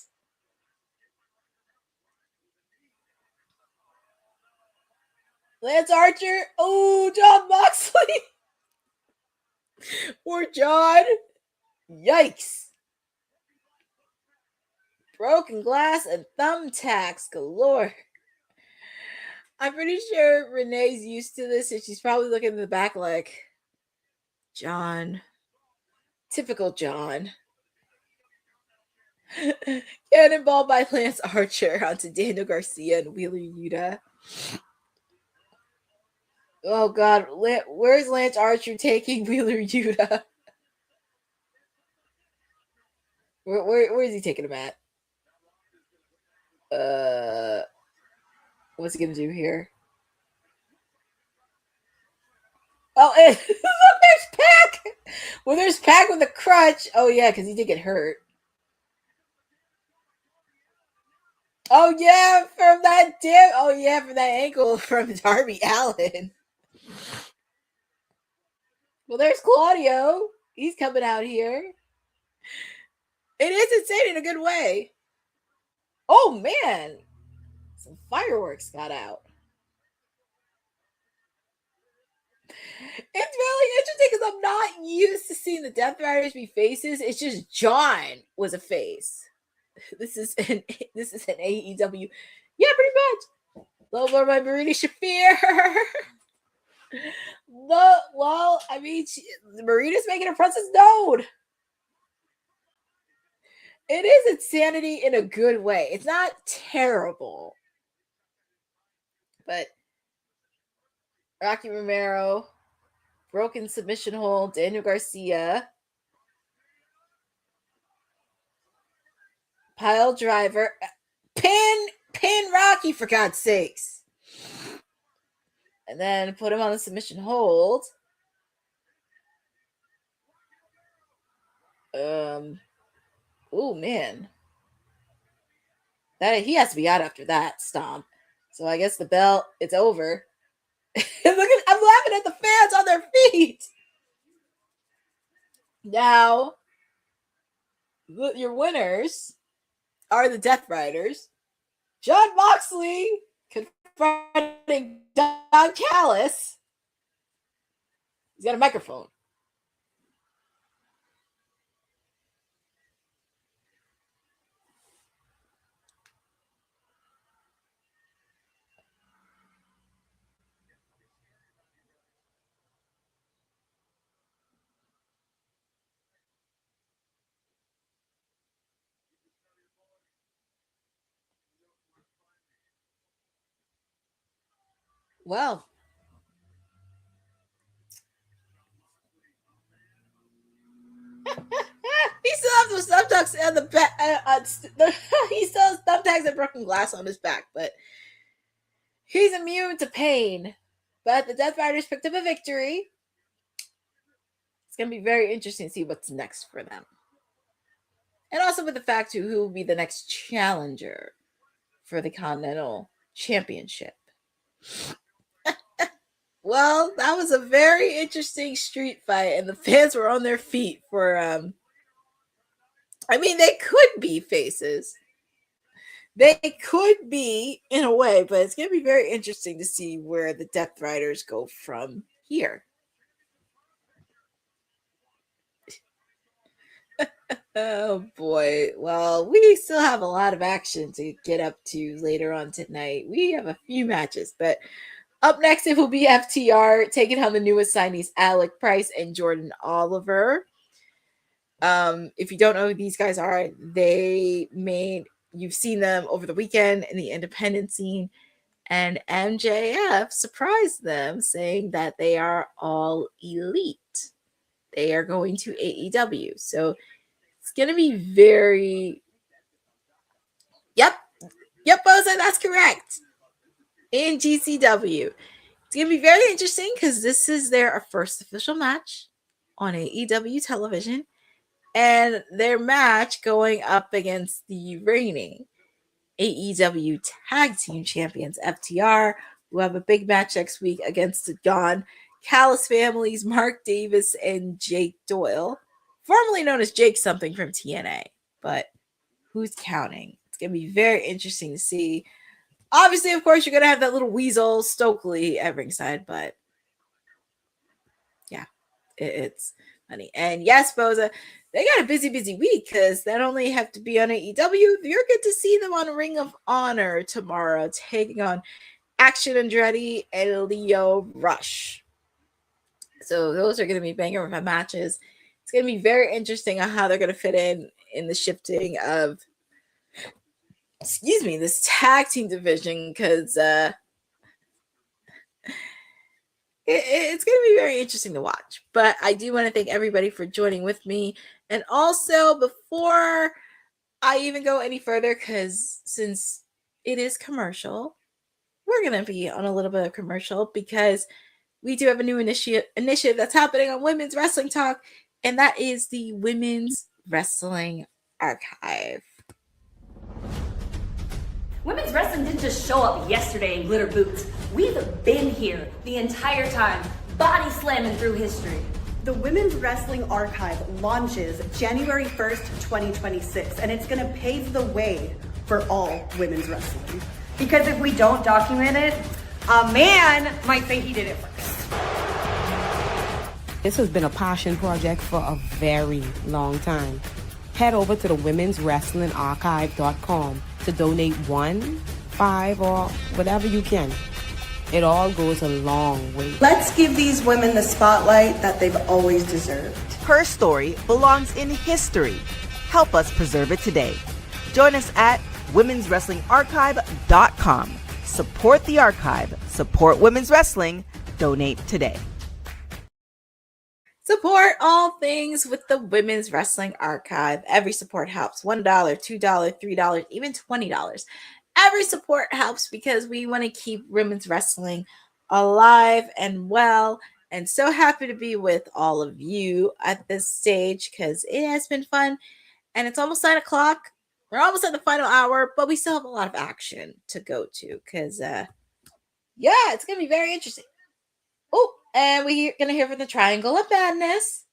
Lance Archer. Oh, Jon Moxley. Poor John. Yikes. Broken glass and thumbtacks galore. I'm pretty sure Renee's used to this, and she's probably looking in the back like, John. Typical John. Cannonball by Lance Archer onto Daniel Garcia and Wheeler Yuta. Oh, God. Where's Lance Archer taking Wheeler Yuta? Where is he taking him at? What's he gonna do here? Oh, and look, there's Pac. Well, there's Pac with a crutch. Oh yeah, because he did get hurt. Oh yeah, from that dip. Oh yeah, from that ankle from Darby Allin. Well, there's Claudio. He's coming out here. It is insane in a good way. Oh man, some fireworks got out. It's really interesting because I'm not used to seeing the Death Riders be faces. It's just John was a face. This is an AEW. Yeah, pretty much. Love by Marina Shafir. Well, I mean, Marina's making her presence known. It is insanity in a good way. It's not terrible. But Rocky Romero, broken submission hold, Daniel Garcia, pile driver, pin Rocky for God's sakes. And then put him on the submission hold. Oh man. That he has to be out after that stomp. So I guess the bell, it's over. I'm laughing at the fans on their feet. Now, your winners are the Death Riders. Jon Moxley confronting Don Callis. He's got a microphone. Well, he still has those thumbtacks on the back. He still has thumbtacks and broken glass on his back, but he's immune to pain. But the Death Riders picked up a victory. It's going to be very interesting to see what's next for them. And also with the fact who will be the next challenger for the Continental Championship. Well, that was a very interesting street fight, and the fans were on their feet for, I mean, they could be faces. They could be, in a way, but it's going to be very interesting to see where the Death Riders go from here. Oh, boy. Well, we still have a lot of action to get up to later on tonight. We have a few matches, but up next, it will be FTR taking on the newest signees, Alec Price and Jordan Oliver. If you don't know who these guys are, you've seen them over the weekend in the independent scene, and MJF surprised them saying that they are all elite. They are going to AEW. So it's going to be very... Yep, Boza, that's correct. In GCW. It's going to be very interesting because this is their first official match on AEW television, and their match going up against the reigning AEW Tag Team Champions FTR, who have a big match next week against the Don Callis families, Mark Davis and Jake Doyle, formerly known as Jake something from TNA, but who's counting? It's going to be very interesting to see. Obviously, of course, you're going to have that little weasel Stokely at ringside, but yeah, it's funny. And yes, Boza, they got a busy week because they not only have to be on AEW, you're good to see them on Ring of Honor tomorrow, taking on Action Andretti and Leo Rush. So those are going to be banger matches. It's going to be very interesting on how they're going to fit in the shifting of, this tag team division, because it's going to be very interesting to watch. But I do want to thank everybody for joining with me. And also, before I even go any further, because since it is commercial, we're going to be on a little bit of commercial because we do have a new initiative that's happening on Women's Wrestling Talk, and that is the Women's Wrestling Archive. Women's wrestling didn't just show up yesterday in glitter boots. We've been here the entire time, body slamming through history. The Women's Wrestling Archive launches January 1st, 2026, and it's going to pave the way for all women's wrestling. Because if we don't document it, a man might say he did it first. This has been a passion project for a very long time. Head over to the womenswrestlingarchive.com to donate $1, $5, or whatever you can. It all goes a long way. Let's give these women the spotlight that they've always deserved. Her story belongs in history. Help us preserve it today. Join us at womenswrestlingarchive.com. Support the archive. Support women's wrestling. Donate today. Support all things with the Women's Wrestling Archive. Every support helps. $1, $2, $3, even $20. Every support helps because we want to keep women's wrestling alive and well. And so happy to be with all of you at this stage because it has been fun. And it's almost 9 o'clock. We're almost at the final hour, but we still have a lot of action to go to because, it's going to be very interesting. Oh, and we're going to hear from the Triangle of Madness.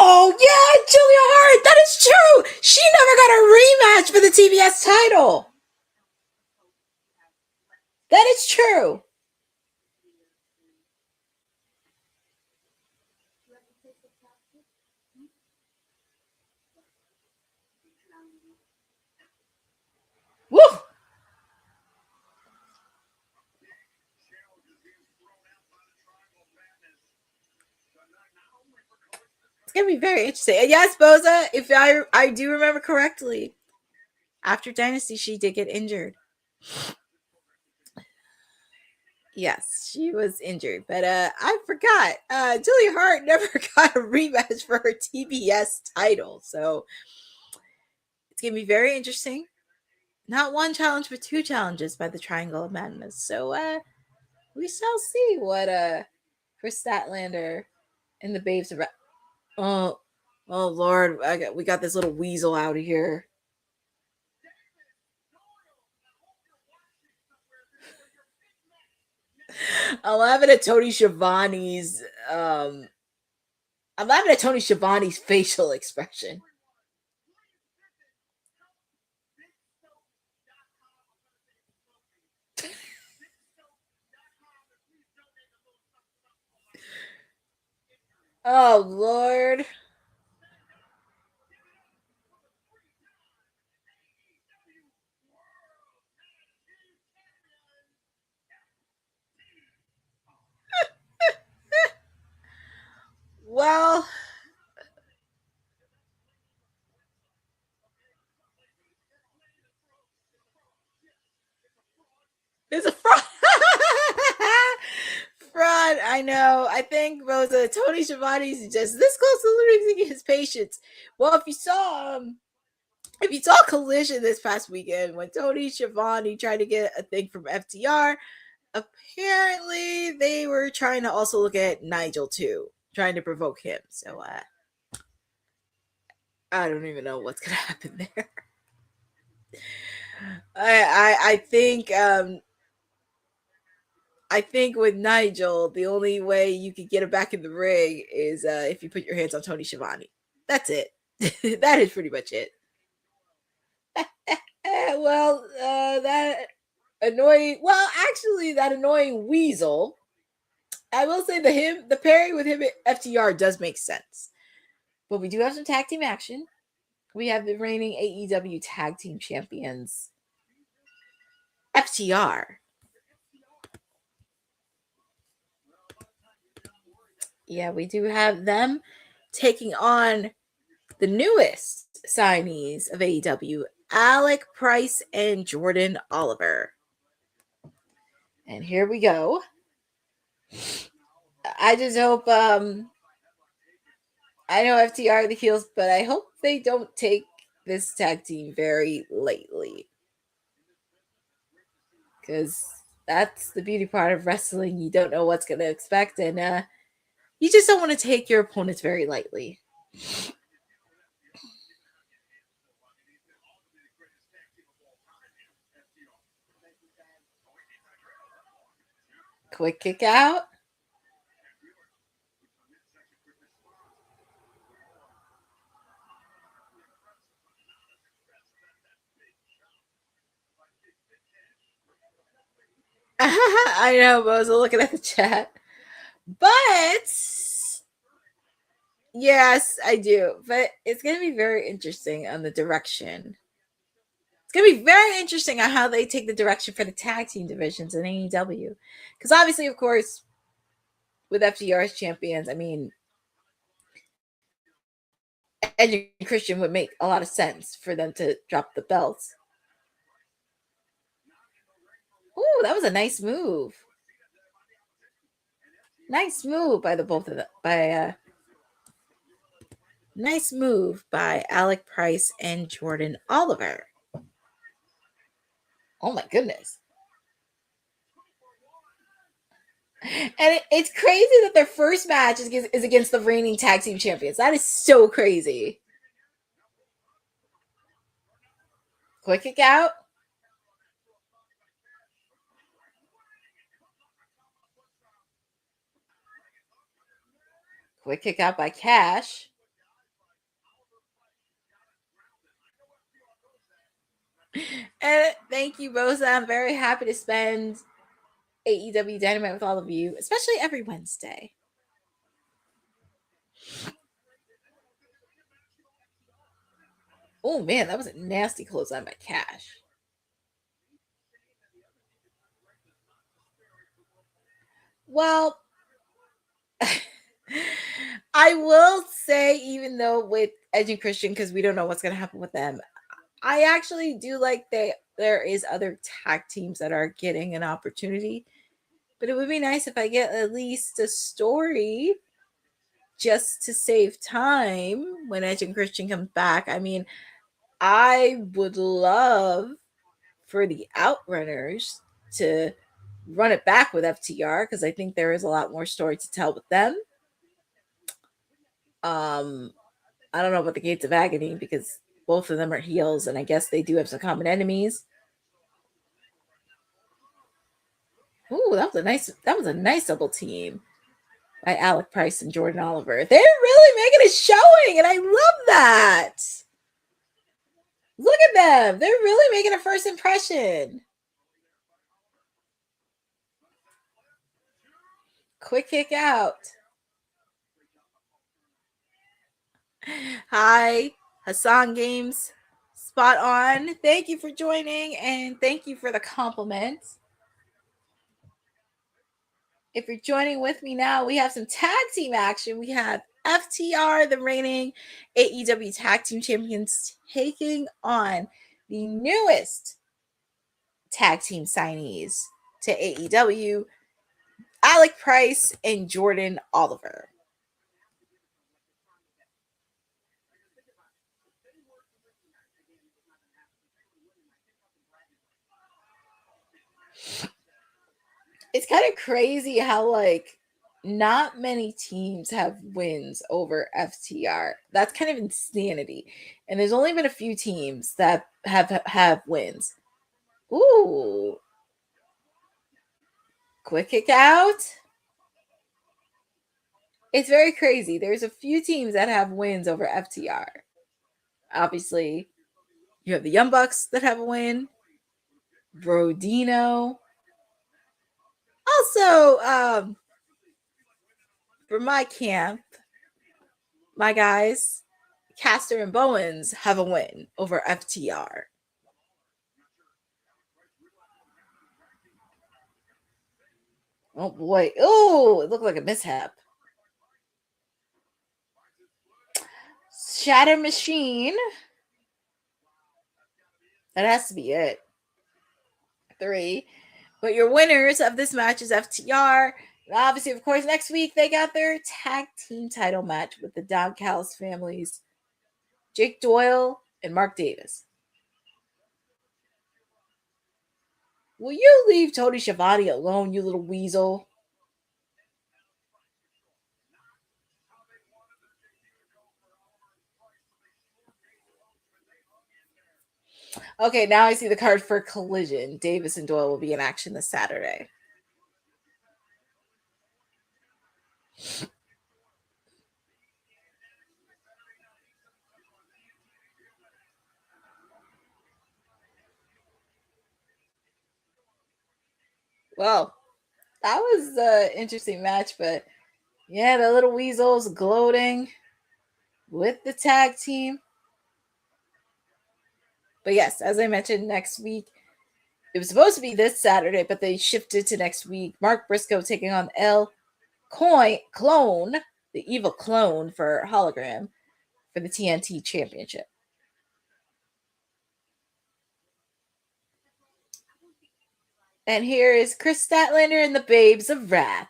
Oh, yeah, Julia Hart. That is true. She never got a rematch for the TBS title. That is true. Woo! It's going to be very interesting. And yes, Boza, if I do remember correctly, after Dynasty, she did get injured. Yes, she was injured. But I forgot. Julia Hart never got a rematch for her TBS title. So it's going to be very interesting. Not one challenge, but 2 challenges by the Triangle of Madness. So we shall see what Kris Statlander and the Babes are. Oh Lord, we got this little weasel out of here. I'm laughing at Tony Schiavone's facial expression. Oh, Lord. Well, it's a fraud. Fraud, I know. I think Rosa Tony Schiavone's just this close to losing his patience. Well, if you saw Collision this past weekend when Tony Schiavone tried to get a thing from FTR, apparently they were trying to also look at Nigel too, trying to provoke him. So I don't even know what's gonna happen there. I think with Nigel, the only way you could get him back in the ring is if you put your hands on Tony Schiavone. That's it. That is pretty much it. That annoying weasel. I will say the pairing with him at FTR does make sense. But we do have some tag team action. We have the reigning AEW tag team champions, FTR. Yeah, we do have them taking on the newest signees of AEW, Alec Price and Jordan Oliver. And here we go. I just hope I know FTR are the heels, but I hope they don't take this tag team very lightly. Because that's the beauty part of wrestling. You don't know what's going to expect, and you just don't want to take your opponents very lightly. Quick kick out. I know, but I was looking at the chat. But yes, I do. But it's going to be very interesting on the direction. It's going to be very interesting on how they take the direction for the tag team divisions in AEW. Because obviously, of course, with FTR as champions, I mean, Edge and Christian would make a lot of sense for them to drop the belts. Ooh, that was a nice move. Nice move by the both of them. Nice move by Alec Price and Jordan Oliver. Oh my goodness. And it's crazy that their first match is against the reigning tag team champions. That is so crazy. Quick kick out. Quick kick out by Cash. And thank you, Rosa. I'm very happy to spend AEW Dynamite with all of you, especially every Wednesday. Oh man, that was a nasty clothesline by Cash. Well, I will say, even though with Edge and Christian, because we don't know what's going to happen with them, I actually do like that there is other tag teams that are getting an opportunity. But it would be nice if I get at least a story just to save time when Edge and Christian comes back. I mean, I would love for the Outrunners to run it back with FTR because I think there is a lot more story to tell with them. I don't know about the Gates of Agony because both of them are heels, and I guess they do have some common enemies. Ooh, that was a nice double team by Alec Price and Jordan Oliver. They're really making a showing, and I love that. Look at them. They're really making a first impression. Quick kick out. Hi, Hassan Games. Spot on. Thank you for joining and thank you for the compliments. If you're joining with me now, we have some tag team action. We have FTR, the reigning AEW Tag Team Champions, taking on the newest tag team signees to AEW, Alec Price and Jordan Oliver. It's kind of crazy how, like, not many teams have wins over FTR. That's kind of insanity. And there's only been a few teams that have wins. Ooh. Quick kick out. It's very crazy. There's a few teams that have wins over FTR. Obviously, you have the Young Bucks that have a win. Brodino. Also, for my camp, my guys, Caster and Bowens have a win over FTR. Oh boy. Oh, it looked like a mishap. Shatter Machine. That has to be it. 3. But your winners of this match is FTR. And obviously, of course, next week they got their tag team title match with the Don Callis families, Jake Doyle and Mark Davis. Will you leave Tony Schiavone alone, you little weasel? Okay, now I see the card for Collision. Davis and Doyle will be in action this Saturday. Well, that was an interesting match, but yeah, the little weasels gloating with the tag team. But yes, as I mentioned, next week, it was supposed to be this Saturday, but they shifted to next week. Mark Briscoe taking on Clone, the evil clone for Hologram, for the TNT Championship. And here is Kris Statlander and the Babes of Wrath.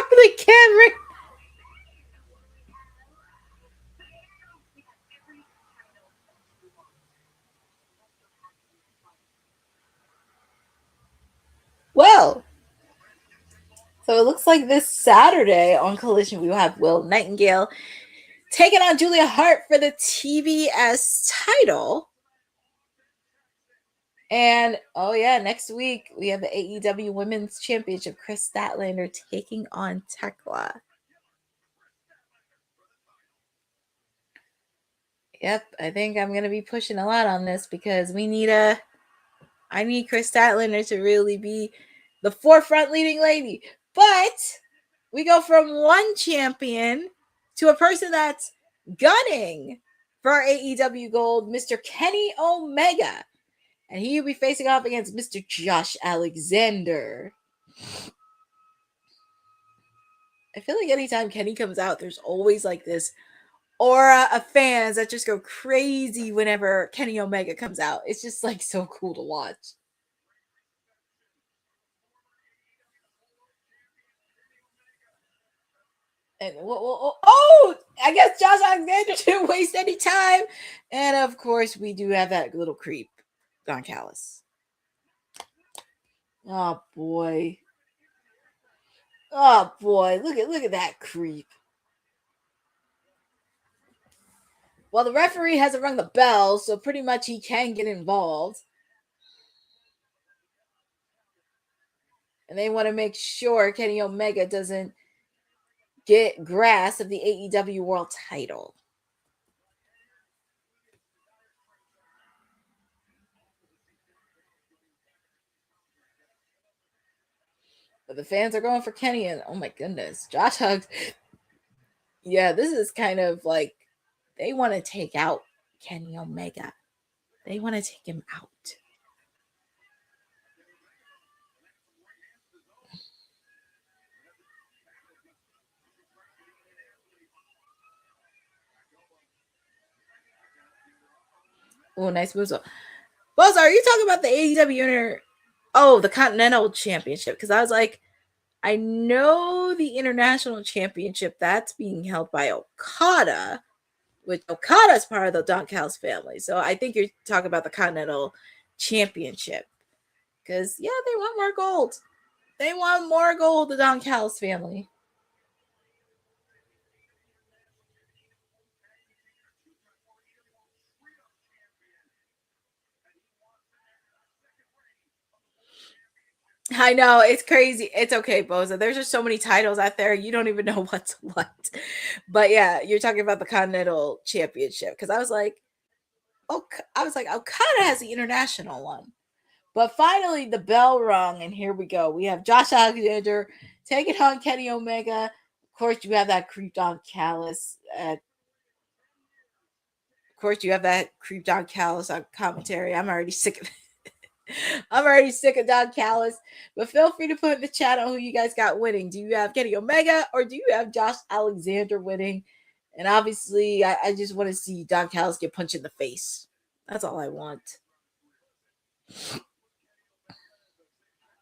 The camera. Well, so it looks like this Saturday on Collision, we will have Will Nightingale taking on Julia Hart for the TBS title. And, oh yeah, next week we have the AEW Women's Championship, Kris Statlander taking on Tekla. Yep, I think I'm going to be pushing a lot on this because I need Kris Statlander to really be the forefront leading lady. But we go from one champion to a person that's gunning for our AEW Gold, Mr. Kenny Omega. And he will be facing off against Mr. Josh Alexander. I feel like anytime Kenny comes out, there's always like this aura of fans that just go crazy whenever Kenny Omega comes out. It's just like so cool to watch. And I guess Josh Alexander didn't waste any time. And of course, we do have that little creep, Don Callis. Oh boy. Oh boy. Look at that creep. Well, the referee hasn't rung the bell, so pretty much he can get involved. And they want to make sure Kenny Omega doesn't get grasp of the AEW World title. But the fans are going for Kenny, and oh my goodness, Josh Hugs. Yeah, this is kind of like they want to take out Kenny Omega. They want to take him out. Oh, nice moves. Bozo, are you talking about the AEW the Continental Championship? Because I was like, I know the International Championship that's being held by Okada, which Okada is part of the Don Callis family. So I think you're talking about the Continental Championship. Because, yeah, they want more gold. They want more gold, the Don Callis family. I know, it's crazy. It's okay, Boza. There's just so many titles out there. You don't even know what's what. But yeah, you're talking about the Continental Championship. Because I was like, Okada has the international one. But finally, the bell rung, and here we go. We have Josh Alexander taking on Kenny Omega. Of course, you have that creep Don Callis. On commentary. I'm already sick of it. I'm already sick of Don Callis, but feel free to put in the chat on who you guys got winning. Do you have Kenny Omega or do you have Josh Alexander winning? And obviously, I just want to see Don Callis get punched in the face. That's all I want.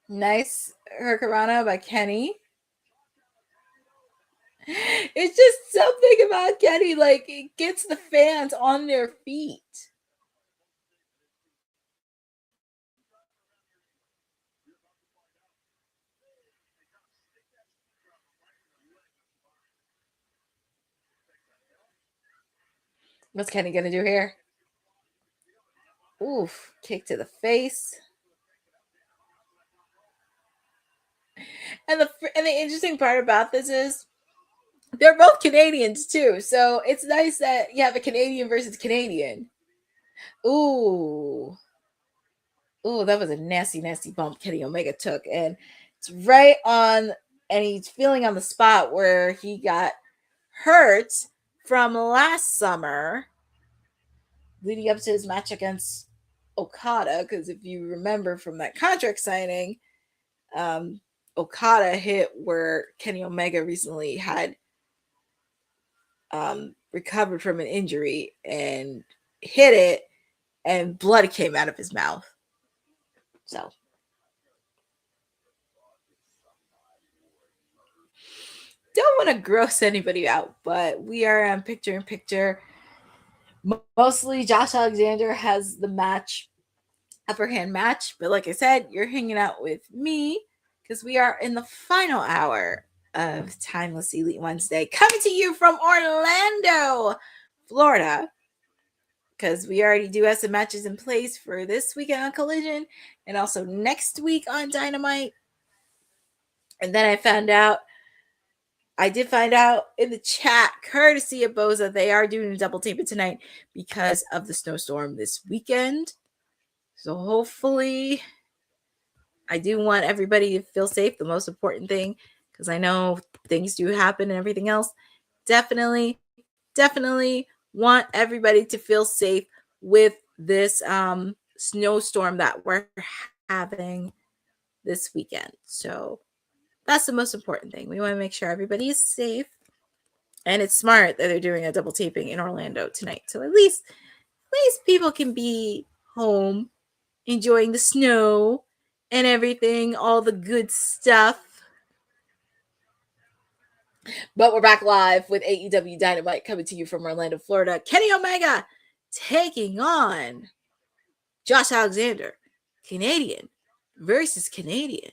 Nice Hurricanrana by Kenny. It's just something about Kenny, like it gets the fans on their feet. What's Kenny gonna do here? Oof, kick to the face. And the interesting part about this is they're both Canadians too. So it's nice that you have a Canadian versus Canadian. Ooh, that was a nasty, nasty bump Kenny Omega took. And it's right on, and he's feeling on the spot where he got hurt from last summer leading up to his match against Okada. Because if you remember from that contract signing, Okada hit where Kenny Omega recently had recovered from an injury and hit it, and blood came out of his mouth. So don't want to gross anybody out, but we are on picture in picture. Mostly Josh Alexander has the upper hand match, but like I said, you're hanging out with me because we are in the final hour of Timeless Elite Wednesday, coming to you from Orlando, Florida, because we already do have some matches in place for this weekend on Collision and also next week on Dynamite. And then I did find out in the chat, courtesy of Boza, they are doing a double taping tonight because of the snowstorm this weekend. So hopefully, I do want everybody to feel safe. The most important thing, because I know things do happen and everything else. Definitely want everybody to feel safe with this snowstorm that we're having this weekend. So that's the most important thing. We want to make sure everybody is safe. And it's smart that they're doing a double taping in Orlando tonight. So at least people can be home enjoying the snow and everything, all the good stuff. But we're back live with AEW Dynamite coming to you from Orlando, Florida. Kenny Omega taking on Josh Alexander, Canadian versus Canadian.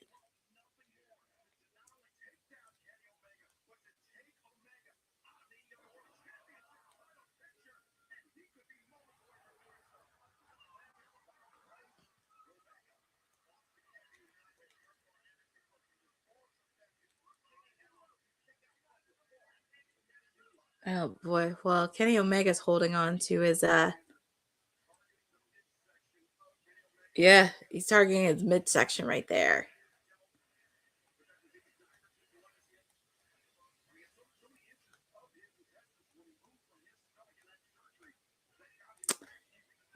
Oh boy. Well, Kenny Omega's holding on to his yeah, he's targeting his midsection right there.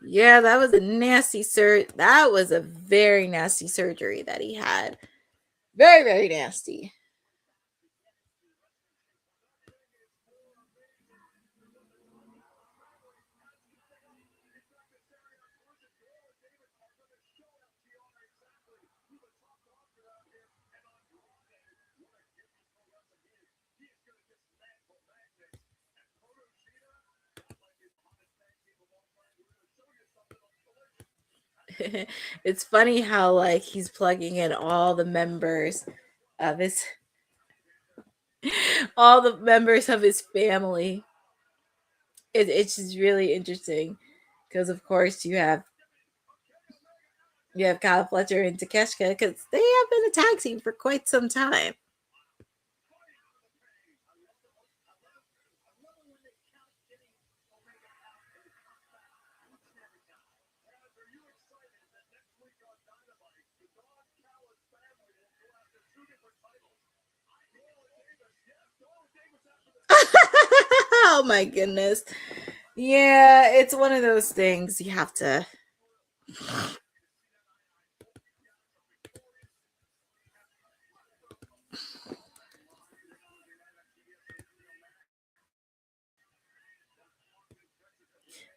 Yeah, that was a nasty that was a very nasty surgery that he had. Very, very nasty. It's funny how like he's plugging in all the members of his all the members of his family. It's just really interesting because of course you have Kyle Fletcher and Takeshita because they have been a tag team for quite some time. Oh my goodness. Yeah, it's one of those things you have to.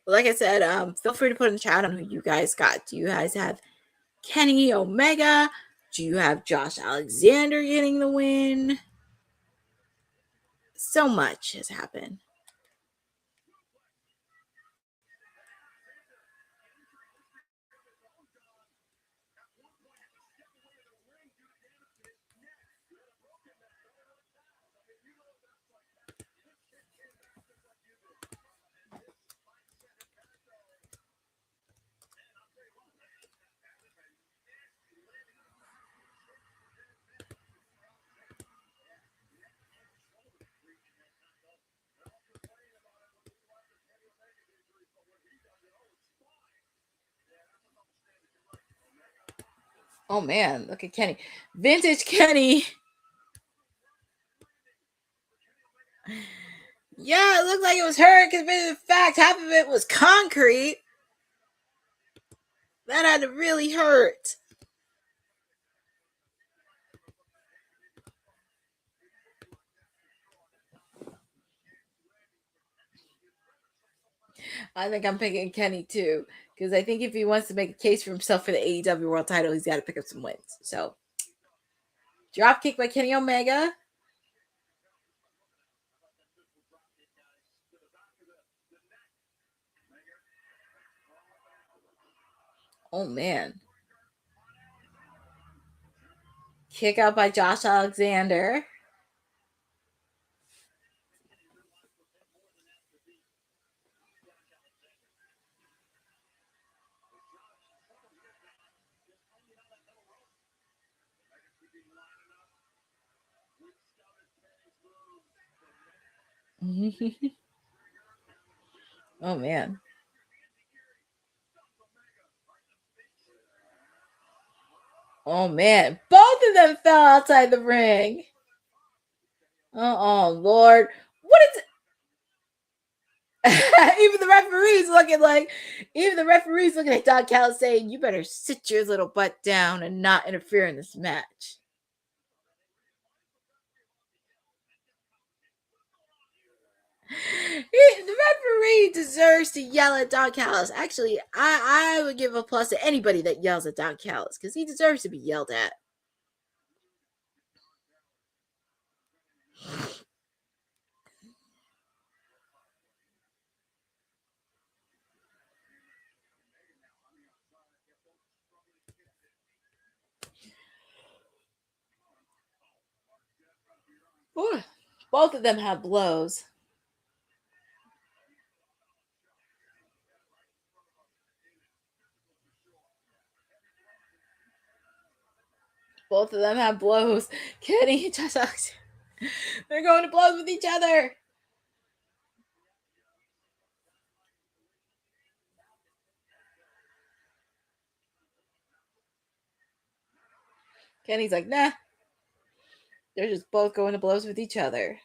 Like I said, feel free to put in the chat on who you guys got. Do you guys have Kenny Omega? Do you have Josh Alexander getting the win? So much has happened. Oh man, look at Kenny. Vintage Kenny. Yeah, it looked like it was hurt because in fact half of it was concrete. That had to really hurt. I think I'm picking Kenny too. Because I think if he wants to make a case for himself for the AEW World title, he's got to pick up some wins. So, drop kick by Kenny Omega. Oh, man. Kick out by Josh Alexander. Oh, man. Oh, man. Both of them fell outside the ring. Oh, Lord. What is it? Even the referees looking at Don Callis saying, you better sit your little butt down and not interfere in this match. The referee deserves to yell at Don Callis. Actually, I would give a plus to anybody that yells at Don Callis because he deserves to be yelled at. Ooh, both of them have blows. Both of them have blows. Kenny, they're going to blows with each other. Kenny's like, nah. They're just both going to blows with each other.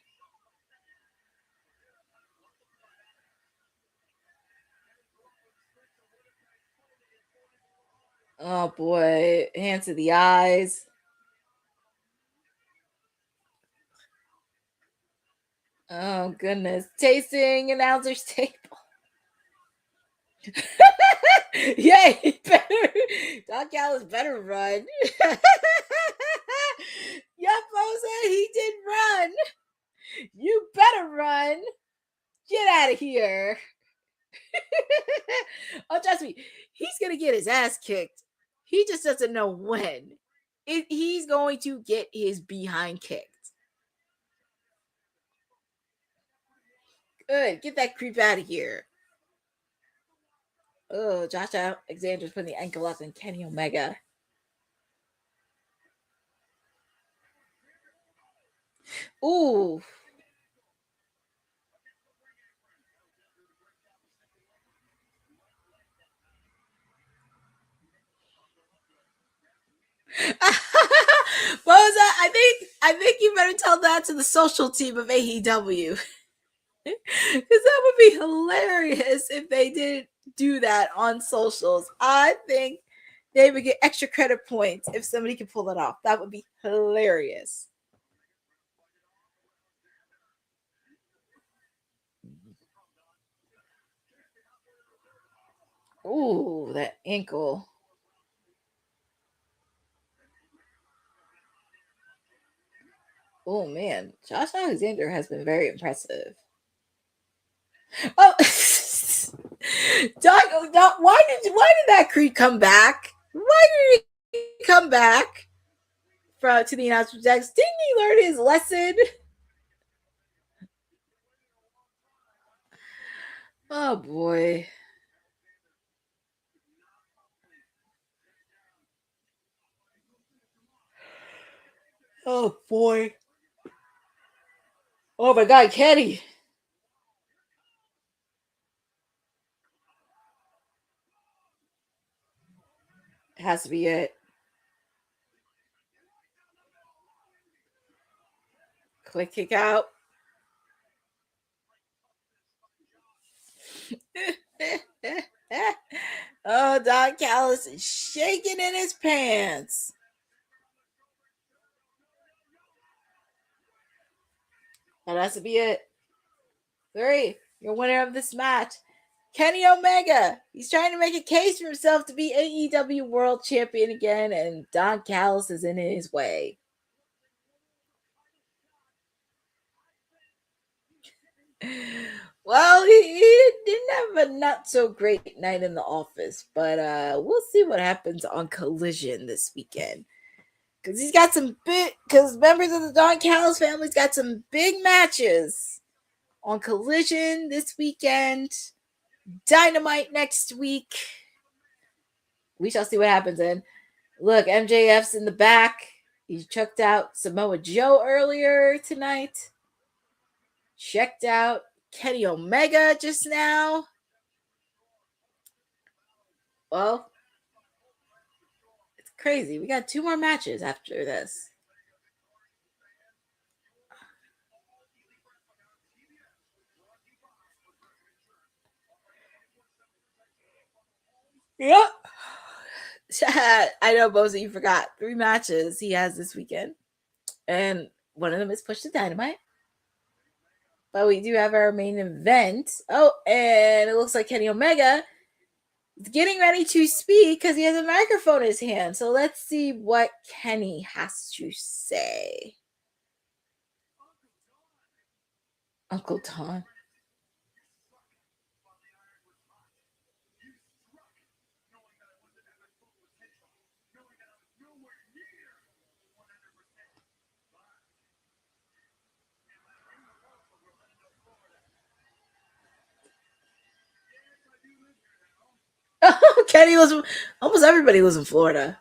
Oh boy, hands to the eyes. Oh goodness, tasting announcer's table. Yeah, Don Callis better run. Yep, Jose, he did run. You better run. Get out of here. Oh, trust me, he's gonna get his ass kicked. He just doesn't know when. He's going to get his behind kicked. Good, get that creep out of here. Oh, Josh Alexander's putting the ankle up in Kenny Omega. Ooh. Boza, I think you better tell that to the social team of AEW. Because that would be hilarious if they did do that on socials. I think they would get extra credit points if somebody could pull it off. That would be hilarious. Ooh, that ankle. Oh man, Josh Alexander has been very impressive. Oh, Doc, why did that creep come back? Why did he come back to the announcement desk? Didn't he learn his lesson? Oh boy. Oh boy. Oh my God, Kenny. It has to be it. Quick kick out. Oh, Don Callis is shaking in his pants. That has to be it. 3, your winner of this match, Kenny Omega. He's trying to make a case for himself to be AEW World Champion again, and Don Callis is in his way. Well, he didn't have a not so great night in the office, but we'll see what happens on Collision this weekend. Because he's got some because members of the Don Callis family's got some big matches on Collision this weekend. Dynamite next week. We shall see what happens then. Look, MJF's in the back. He checked out Samoa Joe earlier tonight. Checked out Kenny Omega just now. Well, it's crazy. We got 2 more matches after this. Yep. I know, Boza, you forgot. 3 matches he has this weekend. And one of them is pushed to Dynamite. But we do have our main event. Oh, and it looks like Kenny Omega is getting ready to speak because he has a microphone in his hand. So let's see what Kenny has to say. Uncle Don. Kenny lives. Almost everybody lives in Florida.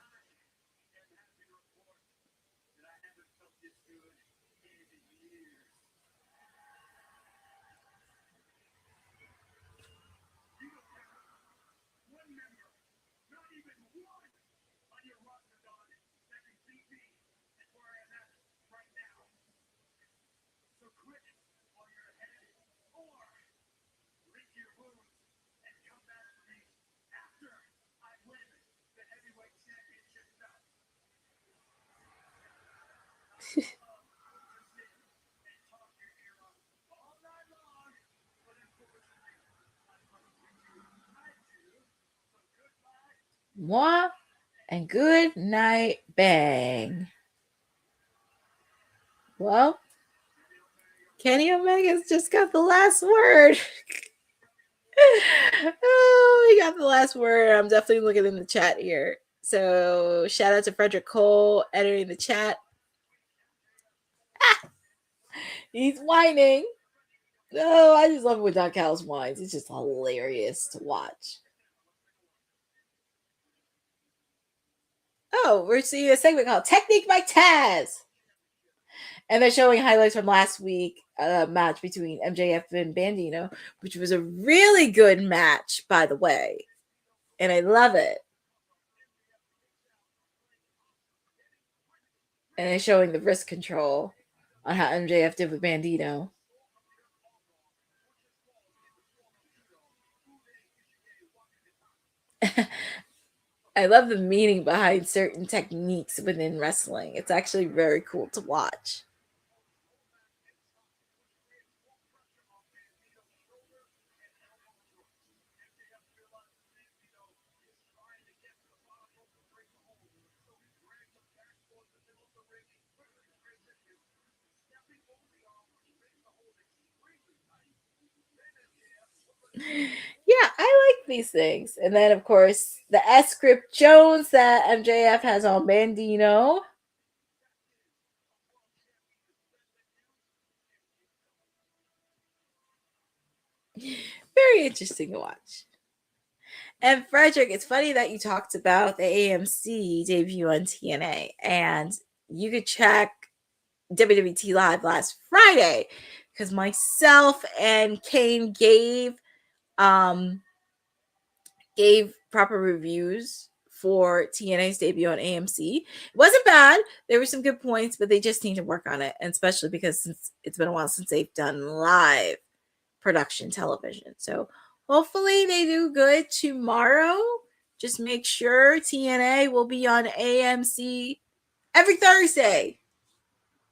Moi and good night, bang. Well, Kenny Omega's just got the last word. Oh, he got the last word. I'm definitely looking in the chat here. So shout out to Frederick Cole editing the chat. He's whining. Oh, I just love it when Don Callis whines. It's just hilarious to watch. Oh, we're seeing a segment called Technique by Taz. And they're showing highlights from last week match between MJF and Bandito, which was a really good match, by the way. And I love it. And they're showing the wrist control on how MJF did with Bandito. I love the meaning behind certain techniques within wrestling. It's actually very cool to watch. Yeah, I like these things. And then, of course, the S script Jones that MJF has on Bandito. Very interesting to watch. And Frederick, it's funny that you talked about the AMC debut on TNA. And you could check WWT Live last Friday because myself and Kane gave proper reviews for TNA's debut on AMC. It wasn't bad. There were some good points, but they just need to work on it, and especially because since it's been a while since they've done live production television. So hopefully they do good tomorrow. Just make sure TNA will be on AMC every Thursday.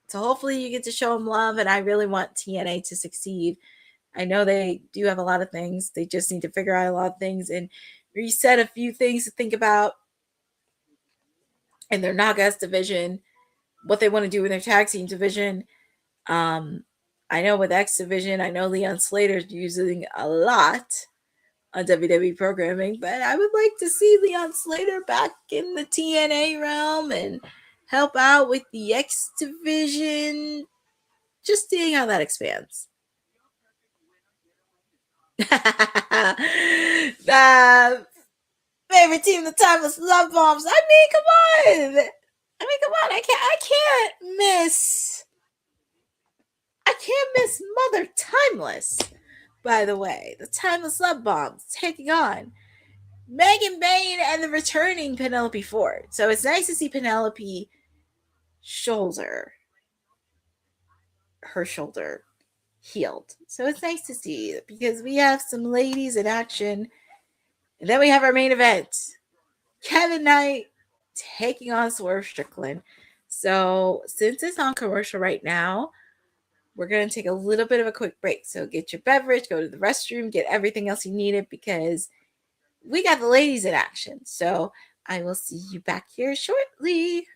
So hopefully you get to show them love, and I really want TNA to succeed. I know they do have a lot of things. They just need to figure out a lot of things and reset a few things to think about in their Knockouts division, what they want to do in their tag team division. I know with X division, I know Leon Slater's using a lot on WWE programming, but I would like to see Leon Slater back in the TNA realm and help out with the X division. Just seeing how that expands. The favorite team, the Timeless Love Bombs. I mean, come on. I can't miss Mother Timeless. By the way, the Timeless Love Bombs taking on Megan Bayne and the returning Penelope Ford. So it's nice to see Penelope her shoulder healed. So it's nice to see because we have some ladies in action. And then we have our main event. Kevin Knight taking on Swerve Strickland. So since it's on commercial right now, we're going to take a little bit of a quick break. So get your beverage, go to the restroom, get everything else you needed, because we got the ladies in action. So I will see you back here shortly.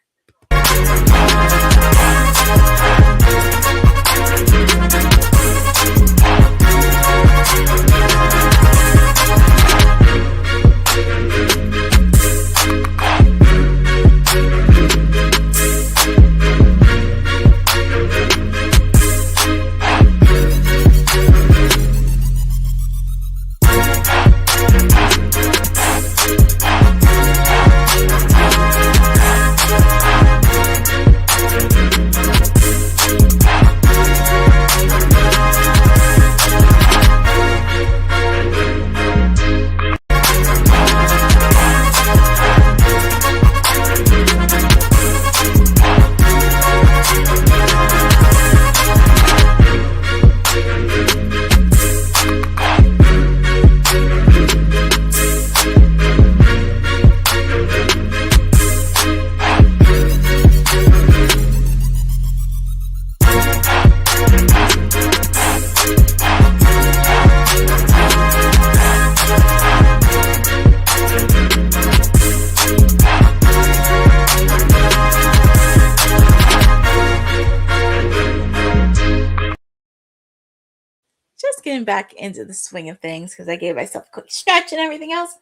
Getting back into the swing of things because I gave myself a quick stretch and everything else.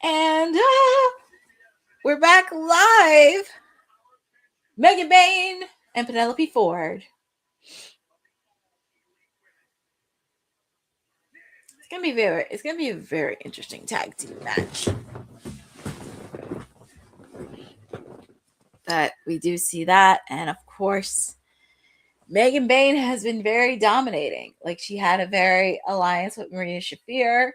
And we're back live. Megan Bayne and Penelope Ford. It's gonna be a very interesting tag team match. But we do see that, and of course, Megan Bayne has been very dominating. Like, she had a very alliance with Marina Shafir.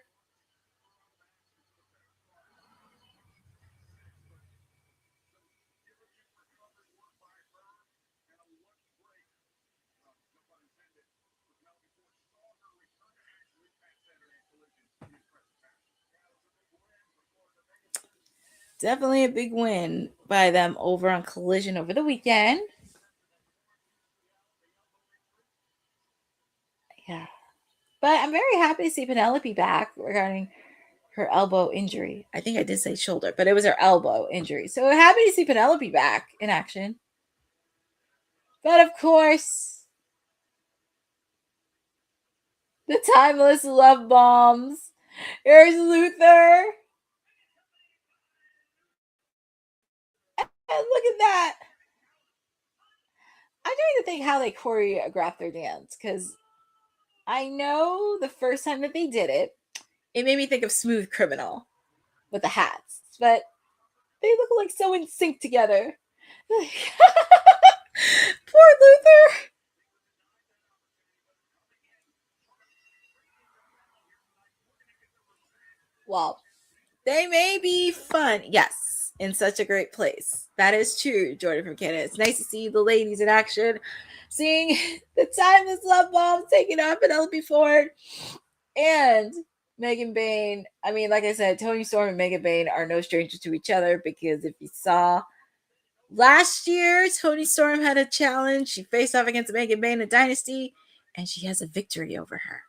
Definitely a big win by them over on Collision over the weekend. Yeah. But I'm very happy to see Penelope back regarding her elbow injury. I think I did say shoulder, but it was her elbow injury. So we're happy to see Penelope back in action. But of course, the timeless love bombs. Here's Luther. And look at that. I'm trying to think how they choreographed their dance, because I know the first time that they did it, it made me think of Smooth Criminal with the hats, but they look like so in sync together. Poor Luther. Well, they may be fun. Yes, in such a great place. That is true, Jordan from Canada. It's nice to see the ladies in action, seeing the timeless love bomb taking on Penelope Ford and Megan Bayne. I mean, like I said, Toni Storm and Megan Bayne are no strangers to each other, because if you saw last year, Toni Storm had a challenge. She faced off against Megan Bayne in Dynasty, and she has a victory over her.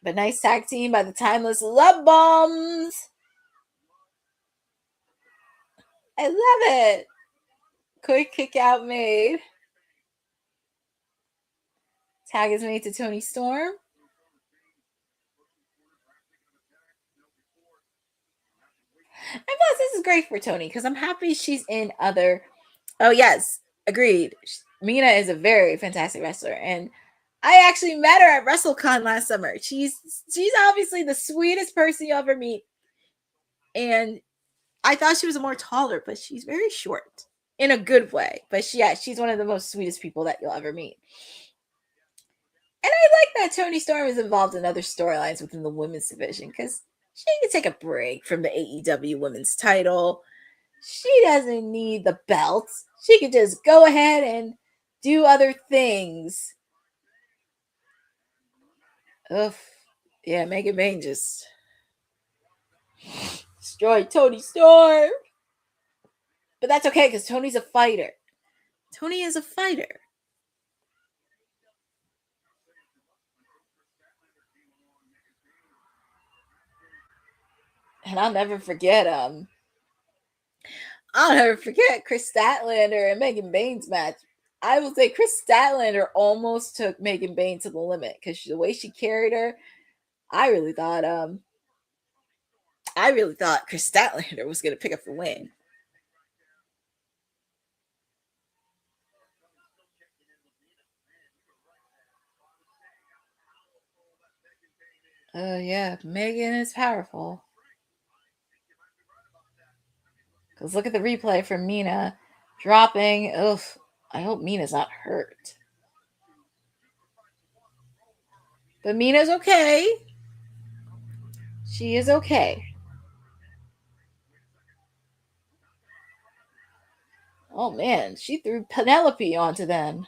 But nice tag team by the timeless love bombs. I love it. Quick kick out made. Tag is made to Toni Storm. And plus, this is great for Toni, because I'm happy she's in other. Oh, yes. Agreed. Mina is a very fantastic wrestler. And I actually met her at WrestleCon last summer. She's obviously the sweetest person you'll ever meet. And I thought she was more taller, but she's very short in a good way. But she's one of the most sweetest people that you'll ever meet. And I like that Toni Storm is involved in other storylines within the women's division, because she can take a break from the AEW women's title. She doesn't need the belts. She can just go ahead and do other things. Ugh. Yeah, Megan Bayne just destroyed Toni Storm. But that's okay, because Toni's a fighter. Toni is a fighter. And I'll never forget Kris Statlander and Megan Bayne's match. I will say Kris Statlander almost took Megan Bayne to the limit because the way she carried her, I really thought Kris Statlander was going to pick up the win. Yeah, Megan is powerful. Because look at the replay from Mina dropping. Ugh, I hope Mina's not hurt. But Mina's okay. She is okay. Oh man, she threw Penelope onto them.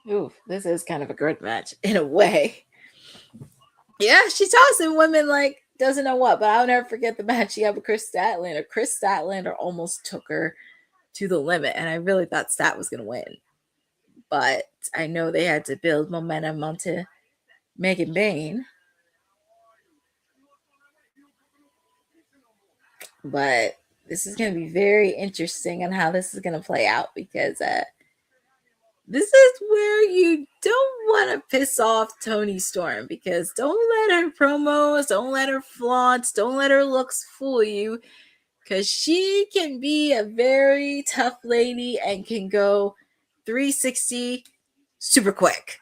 Ooh, this is kind of a good match in a way. Yeah, she's tossing women like doesn't know what, but I'll never forget the match she had with Kris Statlander. Kris Statlander almost took her to the limit, and I really thought Stat was going to win. But I know they had to build momentum onto Megan Bayne. But this is going to be very interesting on how this is going to play out because this is where you don't want to piss off Toni Storm because don't let her promos, don't let her flaunts, don't let her looks fool you because she can be a very tough lady and can go 360 super quick.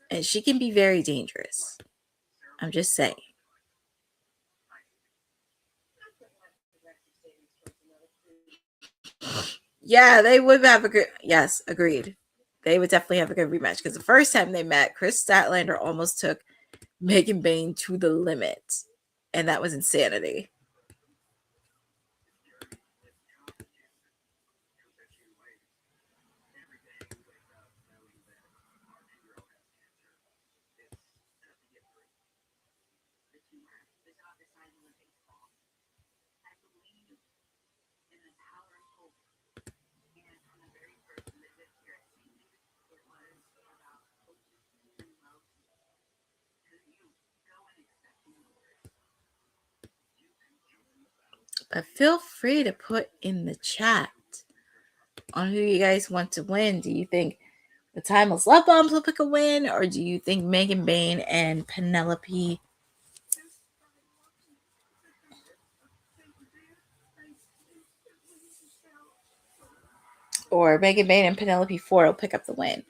And she can be very dangerous. I'm just saying. Yeah, they would have a good... Yes, agreed. They would definitely have a good rematch because the first time they met, Kris Statlander almost took Megan Bayne to the limit. And that was insanity. But feel free to put in the chat on who you guys want to win. Do you think the Timeless Love Bombs will pick a win? Or do you think Megan Bayne and Penelope Ford will pick up the win?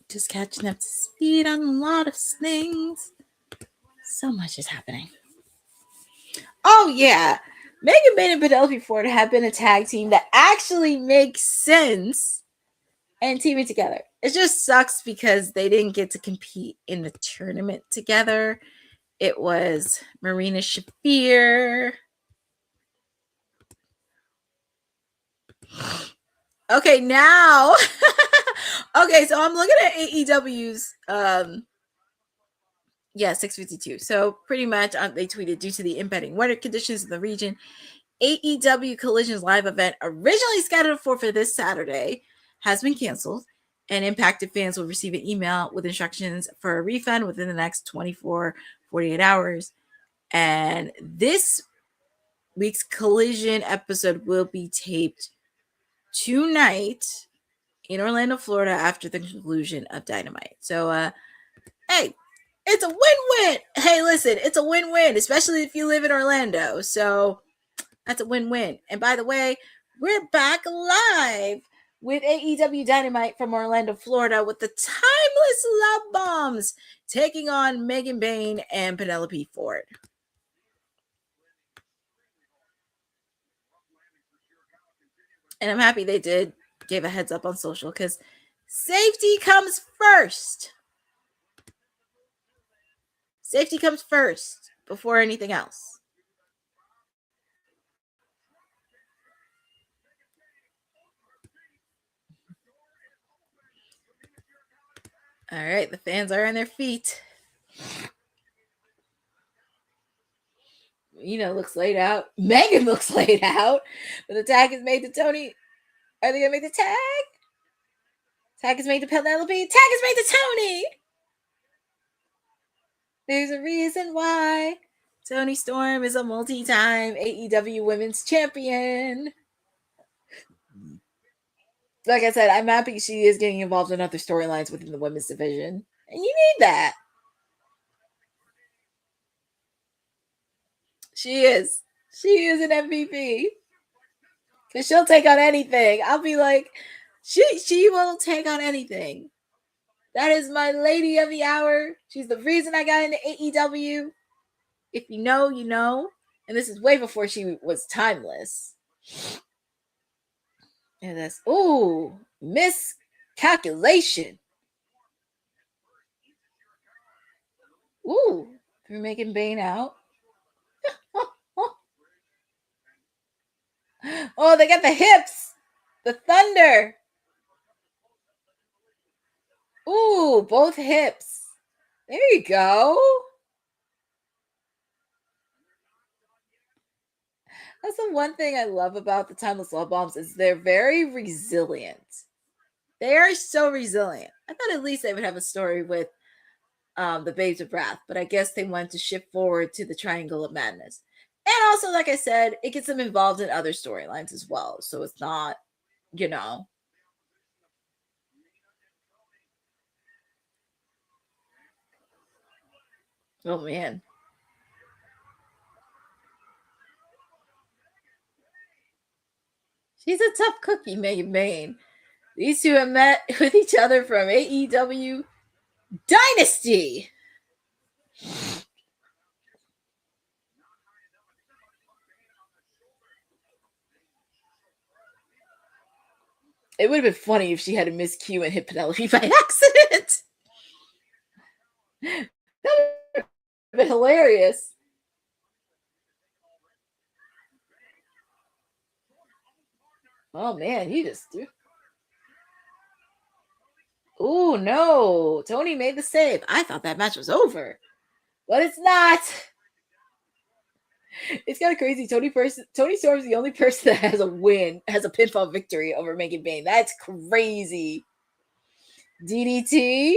Just catching up to speed on a lot of things. So much is happening. Oh, yeah. Megan Bayne and Penelope Ford have been a tag team that actually makes sense and teaming together. It just sucks because they didn't get to compete in the tournament together. It was Marina Shafir. Okay, now... Okay, so I'm looking at AEW's 652. So pretty much they tweeted, due to the impending weather conditions in the region, AEW Collision's live event, originally scheduled for this Saturday, has been canceled, and impacted fans will receive an email with instructions for a refund within the next 48 hours. And this week's Collision episode will be taped tonight in Orlando, Florida, after the conclusion of Dynamite. So, hey, it's a win-win. Hey, listen, it's a win-win, especially if you live in Orlando. So, that's a win-win. And by the way, we're back live with AEW Dynamite from Orlando, Florida, with the Timeless Love Bombs taking on Megan Bayne and Penelope Ford. And I'm happy they gave a heads up on social because safety comes first. Safety comes first before anything else. All right, the fans are on their feet. Looks laid out. Megan looks laid out. But the tag is made to Tony. Are they going to make the tag? Tag is made to Penelope. Tag is made to Tony. There's a reason why Toni Storm is a multi-time AEW Women's Champion. Like I said, I'm happy she is getting involved in other storylines within the women's division. And you need that. She is. She is an MVP. Because she'll take on anything. I'll be like, she will take on anything. That is my lady of the hour. She's the reason I got into AEW. If you know, you know. And this is way before she was timeless. And that's, miscalculation. They're making Bayne out. Oh, they got the hips. The thunder. Both hips. There you go. That's the one thing I love about the Timeless Love Bombs is they're very resilient. They are so resilient. I thought at least they would have a story with the Babes of Wrath, but I guess they wanted to shift forward to the Triangle of Madness. And also, like I said, it gets them involved in other storylines as well. So it's not, Oh, man. She's a tough cookie, Megan Bayne. These two have met with each other from AEW Dynasty. It would have been funny if she had a miscue and hit Penelope by accident. That would have been hilarious. Oh, man, he just threw. Oh, no. Tony made the save. I thought that match was over. But it's not. It's kind of crazy. Toni Storm's the only person that has a pinfall victory over Megan Bayne. That's crazy. DDT.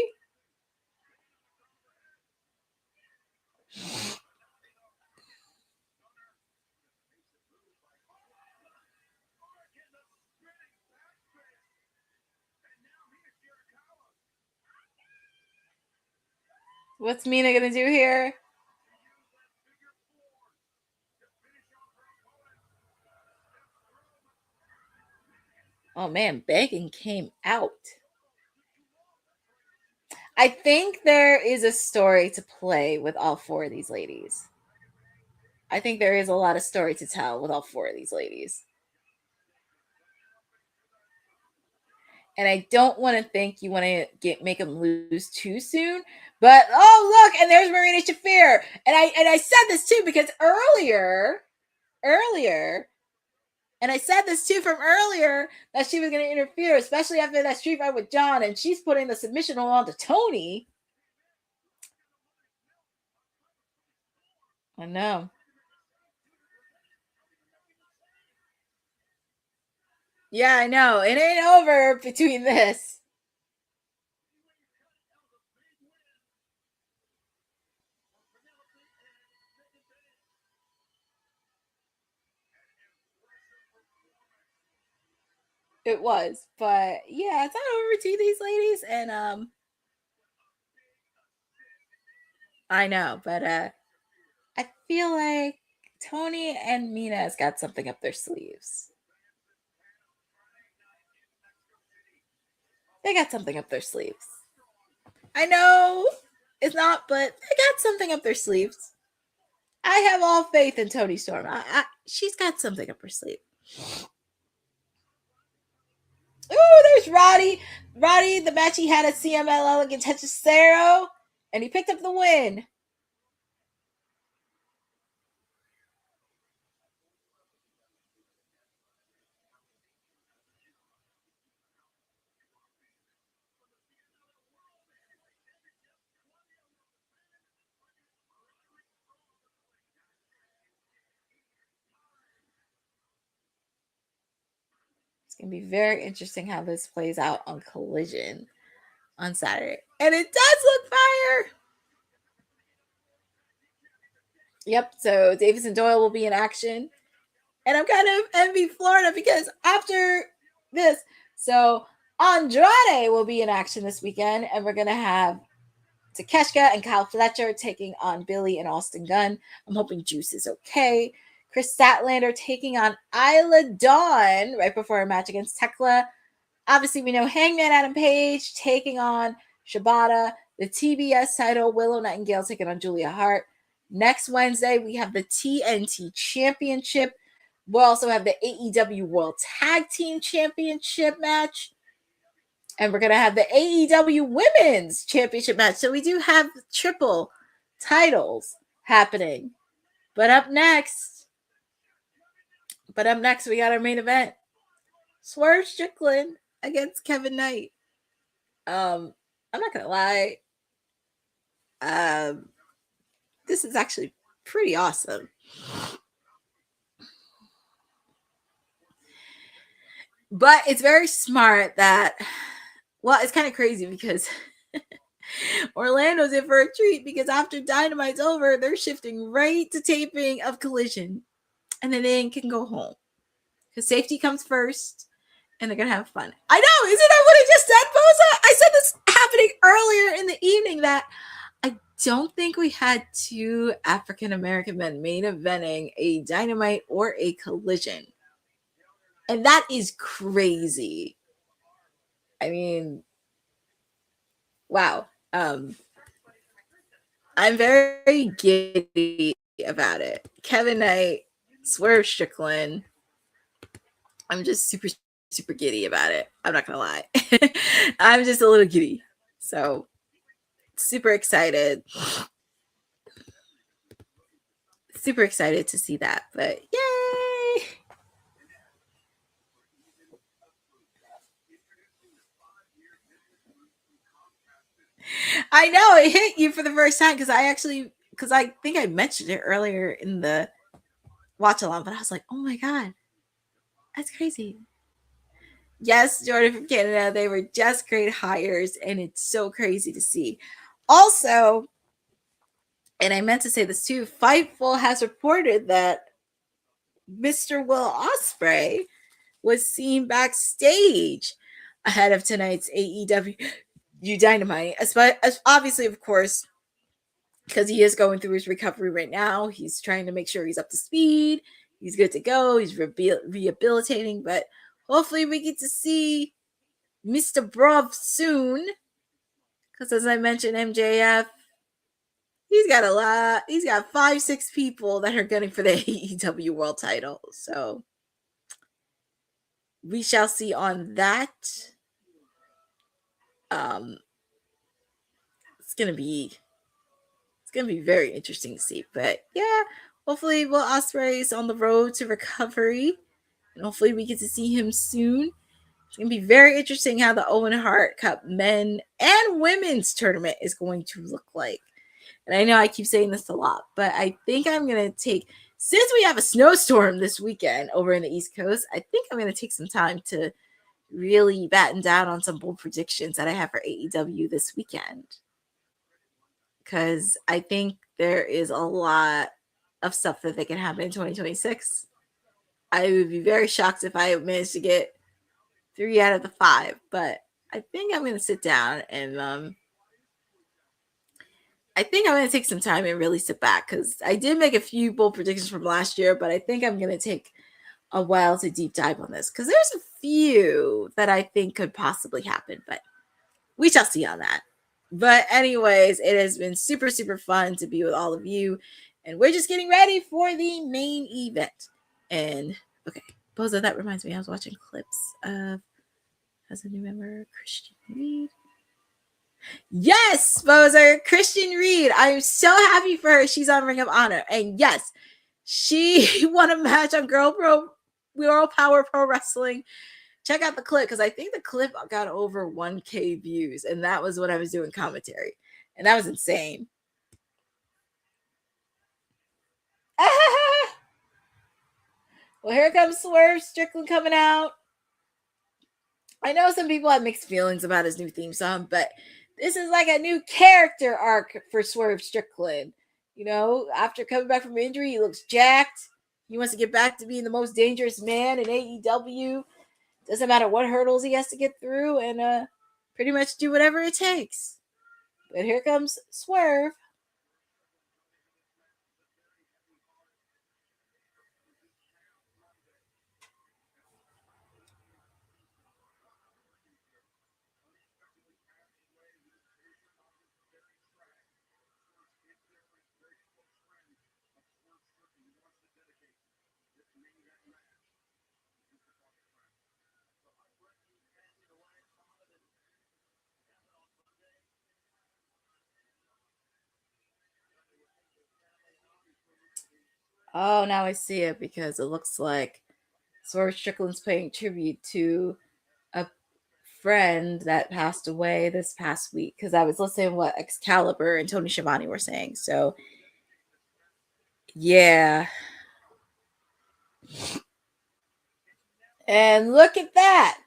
What's Mina gonna do here? Oh man, Megan came out. I think there is a story to play with all four of these ladies. I think there is a lot of story to tell with all four of these ladies. And I don't want to think you want to make them lose too soon. But look, and there's Marina Shafir. And I said this too because earlier, and I said this too from earlier that she was going to interfere, especially after that street fight with John, and she's putting the submission on to Tony. I know. Yeah, I know. It ain't over between this. It was, but yeah, it's not over between these ladies, and I know, but I feel like Tony and Mina has got something up their sleeves. They got something up their sleeves. I know it's not, but they got something up their sleeves. I have all faith in Toni Storm. She's got something up her sleeve. Ooh, there's Roddy. Roddy, the match he had at CMLL against Hechicero, and he picked up the win. It's going to be very interesting how this plays out on Collision on Saturday. And it does look fire. Yep, so Davis and Doyle will be in action. And I'm kind of envy Florida because after this, so Andrade will be in action this weekend. And we're going to have Takeshita and Kyle Fletcher taking on Billy and Austin Gunn. I'm hoping Juice is okay. Kris Statlander taking on Isla Dawn right before a match against Tekla. Obviously, we know Hangman Adam Page taking on Shibata. The TBS title, Willow Nightingale taking on Julia Hart. Next Wednesday, we have the TNT Championship. We'll also have the AEW World Tag Team Championship match. And we're going to have the AEW Women's Championship match. So we do have triple titles happening. But up next, we got our main event. Swerve Strickland against Kevin Knight. I'm not going to lie. This is actually pretty awesome. But it's very smart that, well, it's kind of crazy because Orlando's in for a treat because after Dynamite's over, they're shifting right to taping of Collision. And then they can go home. Because safety comes first. And they're going to have fun. I know, isn't that what I just said, Bosa? I said this happening earlier in the evening that I don't think we had two African-American men main eventing a Dynamite or a Collision. And that is crazy. I mean, wow. I'm very giddy about it. Kevin Knight, Swerve Strickland. I'm just super, super giddy about it. I'm not going to lie. I'm just a little giddy. So, super excited. Super excited to see that. But, yay! I know it hit you for the first time because I think I mentioned it earlier in the watch along, but I was like, oh my God, that's crazy. Yes, Jordan from Canada, they were just great hires, and it's so crazy to see. Also, and I meant to say this too, Fightful has reported that Mr. Will Ospreay was seen backstage ahead of tonight's AEW Dynamite, as obviously, of course, because he is going through his recovery right now. He's trying to make sure he's up to speed. He's good to go. He's rehabilitating, but hopefully we get to see Mr. Bruv soon. Because as I mentioned, MJF, he's got a lot. He's got 5-6 people that are gunning for the AEW World Title. So we shall see on that. It's gonna be very interesting to see. But yeah, hopefully Will Ospreay is on the road to recovery, and hopefully we get to see him soon. It's gonna be very interesting how the Owen Hart Cup men and women's tournament is going to look like. And I know I keep saying this a lot, but I think I'm gonna take, since we have a snowstorm this weekend over in the East Coast, I think I'm gonna take some time to really batten down on some bold predictions that I have for AEW this weekend. Because I think there is a lot of stuff that they can happen in 2026. I would be very shocked if I managed to get 3 out of the 5. But I think I'm going to sit down and I think I'm going to take some time and really sit back. Because I did make a few bold predictions from last year, but I think I'm going to take a while to deep dive on this. Because there's a few that I think could possibly happen. But we shall see on that. But anyways, it has been super, super fun to be with all of you. And we're just getting ready for the main event. And okay, Boza, that reminds me, I was watching clips of, as a new member, Christian Reed. Yes, Boza, Christian Reed. I'm so happy for her. She's on Ring of Honor. And yes, she won a match on Girl Power Pro Wrestling. Check out the clip, because I think the clip got over 1K views, and that was when I was doing commentary, and that was insane. Well, here comes Swerve Strickland coming out. I know some people have mixed feelings about his new theme song, but this is like a new character arc for Swerve Strickland. You know, after coming back from injury, he looks jacked. He wants to get back to being the most dangerous man in AEW. Doesn't matter what hurdles he has to get through, and pretty much do whatever it takes. But here comes Swerve. Oh, now I see it, because it looks like Swerve Strickland's paying tribute to a friend that passed away this past week, because I was listening to what Excalibur and Tony Schiavone were saying. So, yeah. And look at that.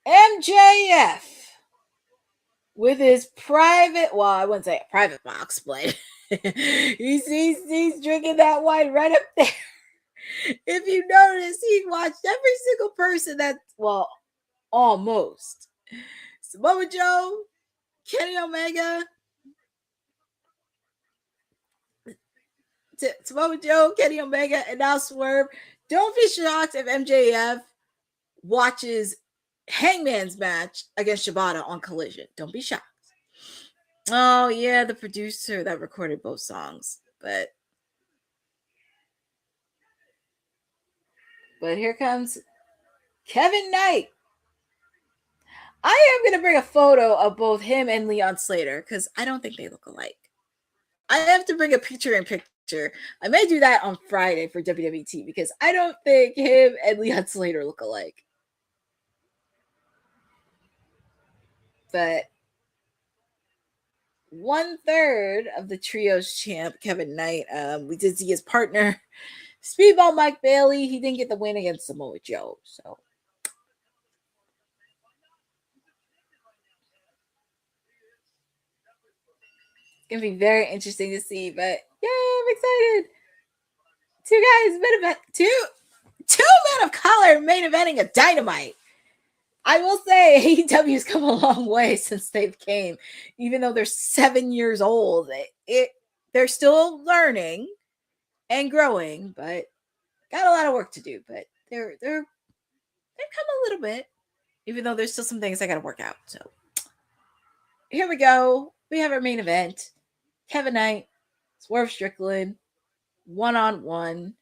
MJF with his private, well, I wouldn't say a private box, but he's drinking that wine right up there. If you notice, he watched every single person that's, well, almost. Samoa Joe, Kenny Omega, Samoa Joe, Kenny Omega, and now Swerve. Don't be shocked if MJF watches Hangman's match against Shibata on Collision. Don't be shocked. Oh, yeah, the producer that recorded both songs. But here comes Kevin Knight. I am going to bring a photo of both him and Leon Slater, because I don't think they look alike. I have to bring a picture-in-picture. I may do that on Friday for WWT, because I don't think him and Leon Slater look alike. But 1/3 of the trios champ, Kevin Knight, we did see his partner, Speedball Mike Bailey. He didn't get the win against Samoa Joe, so. It's going to be very interesting to see, but yeah, I'm excited. Two men of color main eventing a Dynamite. I will say AEW's come a long way since they've came, even though they're 7 years old. They're still learning and growing, but got a lot of work to do. But they've come a little bit, even though there's still some things I got to work out. So here we go. We have our main event: Kevin Knight, Swerve Strickland, 1-on-1.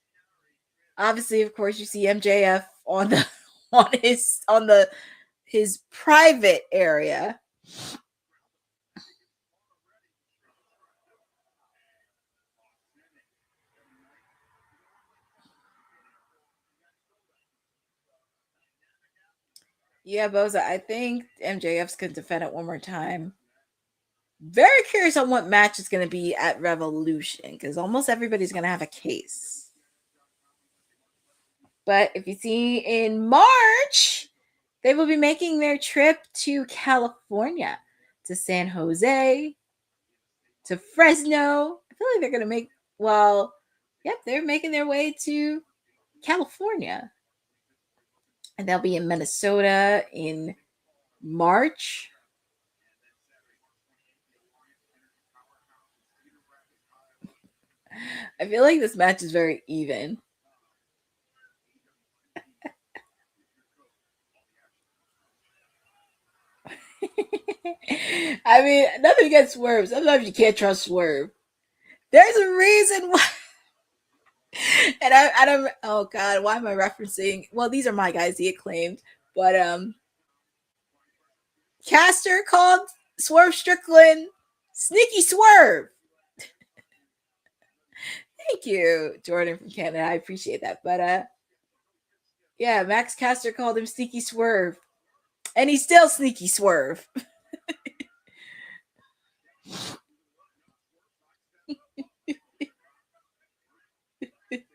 Obviously, of course, you see MJF on his private area. Yeah, Boza, I think MJF's going to defend it one more time. Very curious on what match is going to be at Revolution, because almost everybody's going to have a case. But if you see in March, they will be making their trip to California, to San Jose, to Fresno. I feel like they're going to they're making their way to California. And they'll be in Minnesota in March. I feel like this match is very even. I mean, nothing against Swerve. Sometimes you can't trust Swerve. There's a reason why. And I don't. Oh God, why am I referencing? Well, these are my guys, the Acclaimed, but Caster called Swerve Strickland Sneaky Swerve. Thank you, Jordan from Canada. I appreciate that. But yeah, Max Caster called him Sneaky Swerve, and he's still Sneaky Swerve.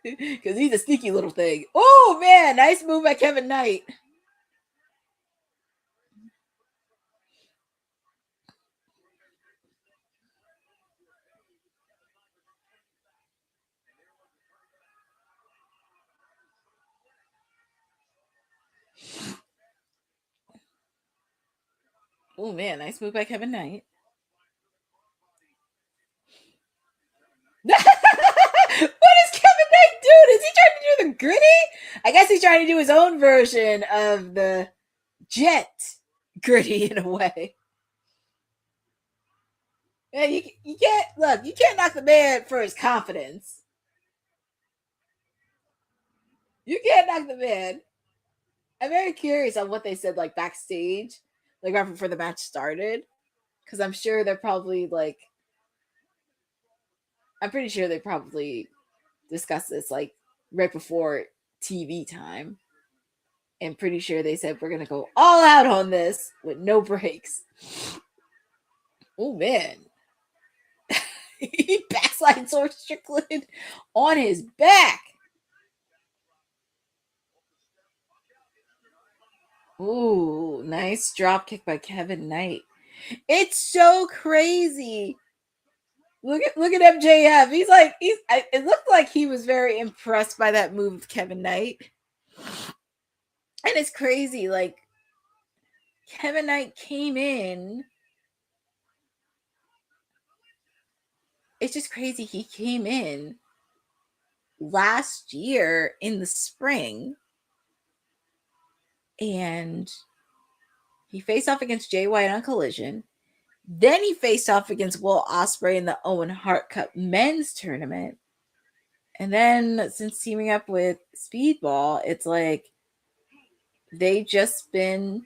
Because he's a sneaky little thing. Oh, man. Nice move by Kevin Knight. Oh, man. Nice move by Kevin Knight. What is Kevin Knight doing? Is he trying to do the gritty? I guess he's trying to do his own version of the jet gritty in a way. Yeah, you can't look. You can't knock the man for his confidence. You can't knock the man. I'm very curious on what they said, like backstage, like right before the match started, because I'm sure they're probably like. I'm pretty sure they probably discussed this like right before TV time. And pretty sure they said we're gonna go all out on this with no breaks. Oh man. He backslides Swerve Strickland on his back. Ooh, nice drop kick by Kevin Knight. It's so crazy. Look at MJF. It looked like he was very impressed by that move of Kevin Knight. And it's crazy, like Kevin Knight came in. It's just crazy. He came in last year in the spring and he faced off against Jay White on Collision. Then he faced off against Will Ospreay in the Owen Hart Cup men's tournament. And then since teaming up with Speedball, it's like they've just been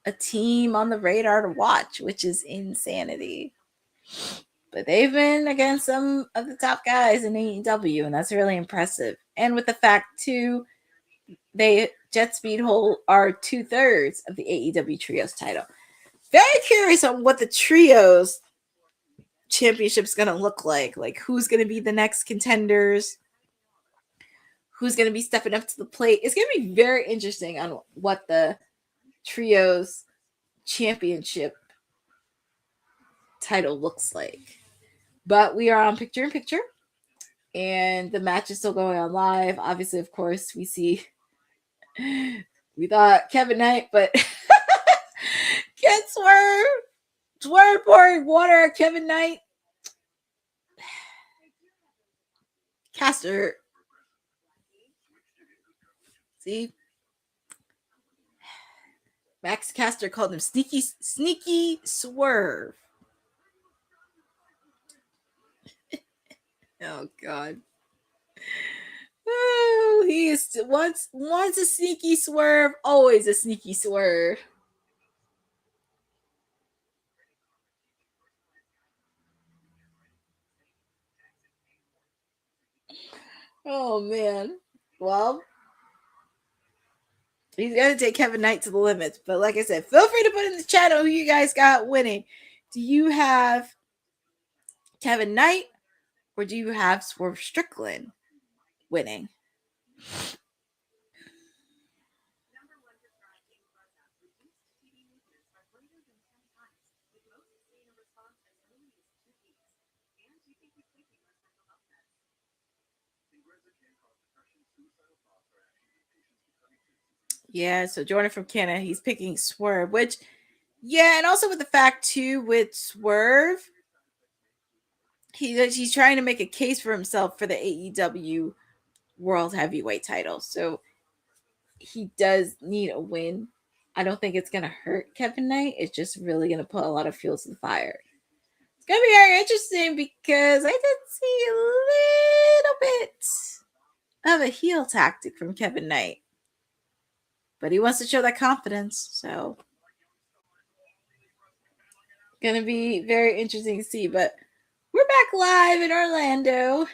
a team on the radar to watch, which is insanity. But they've been against some of the top guys in AEW, and that's really impressive. And with the fact, too, Jet Speed hold are 2/3 of the AEW Trios title. Very curious on what the Trios championship is going to look like. Like, who's going to be the next contenders? Who's going to be stepping up to the plate? It's going to be very interesting on what the Trios championship title looks like. But we are on picture in picture, and the match is still going on live. Obviously, of course, we thought Kevin Knight, but get Swerve pouring water at Kevin Knight. Caster. See? Max Caster called him sneaky Swerve. Oh God. Oh, he is once a sneaky Swerve, always a sneaky Swerve. Oh man. Well, he's gonna take Kevin Knight to the limits. But like I said, feel free to put in the chat who you guys got winning. Do you have Kevin Knight or do you have Swerve Strickland winning? Yeah, so Jordan from Canada, he's picking Swerve, which, yeah, and also with the fact, too, with Swerve, he's trying to make a case for himself for the AEW World Heavyweight title. So he does need a win. I don't think it's going to hurt Kevin Knight. It's just really going to put a lot of fuel to the fire. It's going to be very interesting because I did see a little bit of a heel tactic from Kevin Knight. But he wants to show that confidence, so going to be very interesting to see. But we're back live in Orlando.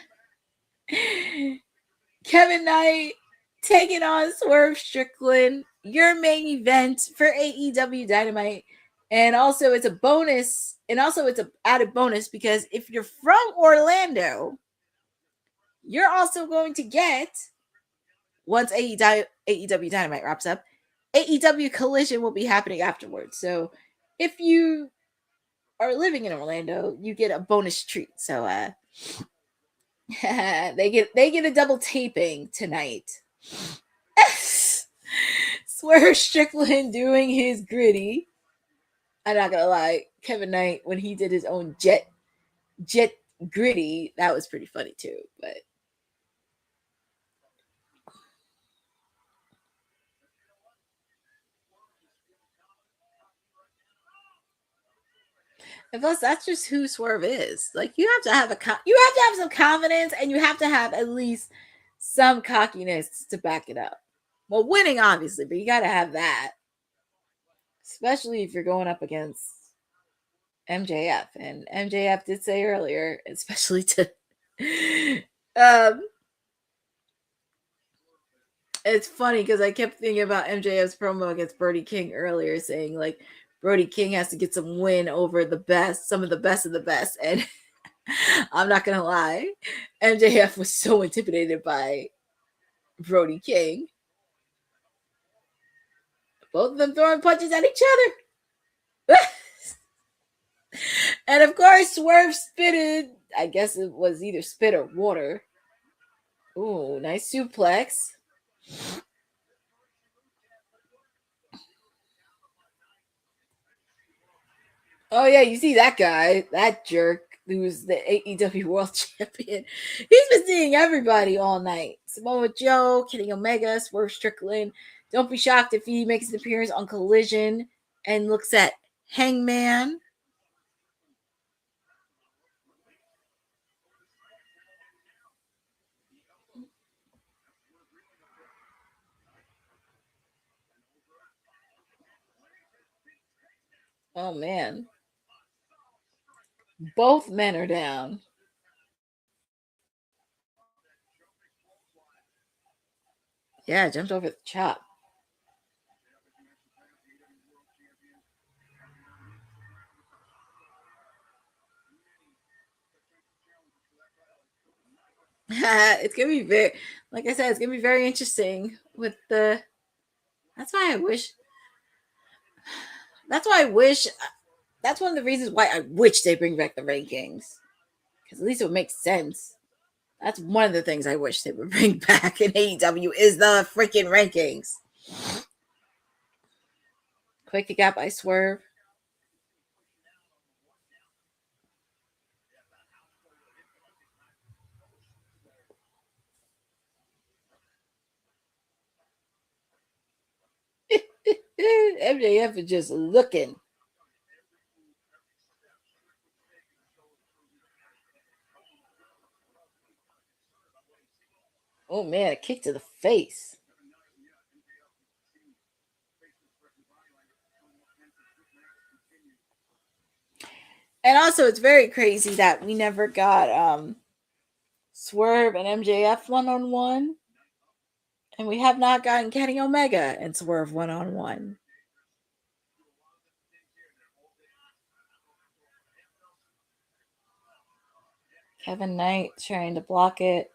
Kevin Knight taking on Swerve Strickland, your main event for AEW Dynamite. And also it's a bonus, and also it's an added bonus because if you're from Orlando, you're also going to get, once AEW Dynamite wraps up, AEW Collision will be happening afterwards. So if you are living in Orlando, you get a bonus treat. So they get a double taping tonight. Swerve Strickland doing his gritty. I'm not gonna lie, Kevin Knight, when he did his own jet gritty, that was pretty funny too. But and plus, that's just who Swerve is. Like, you have to have some confidence, and you have to have at least some cockiness to back it up. Well, winning obviously, but you got to have that, especially if you're going up against MJF. And MJF did say earlier, especially to, it's funny because I kept thinking about MJF's promo against Brody King earlier, saying like, Brody King has to get some win over the best, some of the best of the best. And I'm not going to lie, MJF was so intimidated by Brody King. Both of them throwing punches at each other. And of course, Swerve spitted. I guess it was either spit or water. Ooh, nice suplex. Oh, yeah, you see that guy, that jerk, who's the AEW World Champion. He's been seeing everybody all night. Samoa Joe, Kenny Omega, Swerve Strickland. Don't be shocked if he makes an appearance on Collision and looks at Hangman. Oh, man. Both men are down. Yeah, jumped over the chop. It's gonna be very, like I said, it's gonna be very interesting with the. That's why I wish. That's one of the reasons why I wish they bring back the rankings, because at least it would make sense. That's one of the things I wish they would bring back in AEW is the freaking rankings. Quick kick out by Swerve. MJF is just looking. Oh man, a kick to the face. And also, it's very crazy that we never got Swerve and MJF one-on-one. And we have not gotten Kenny Omega and Swerve one-on-one. Kevin Knight trying to block it.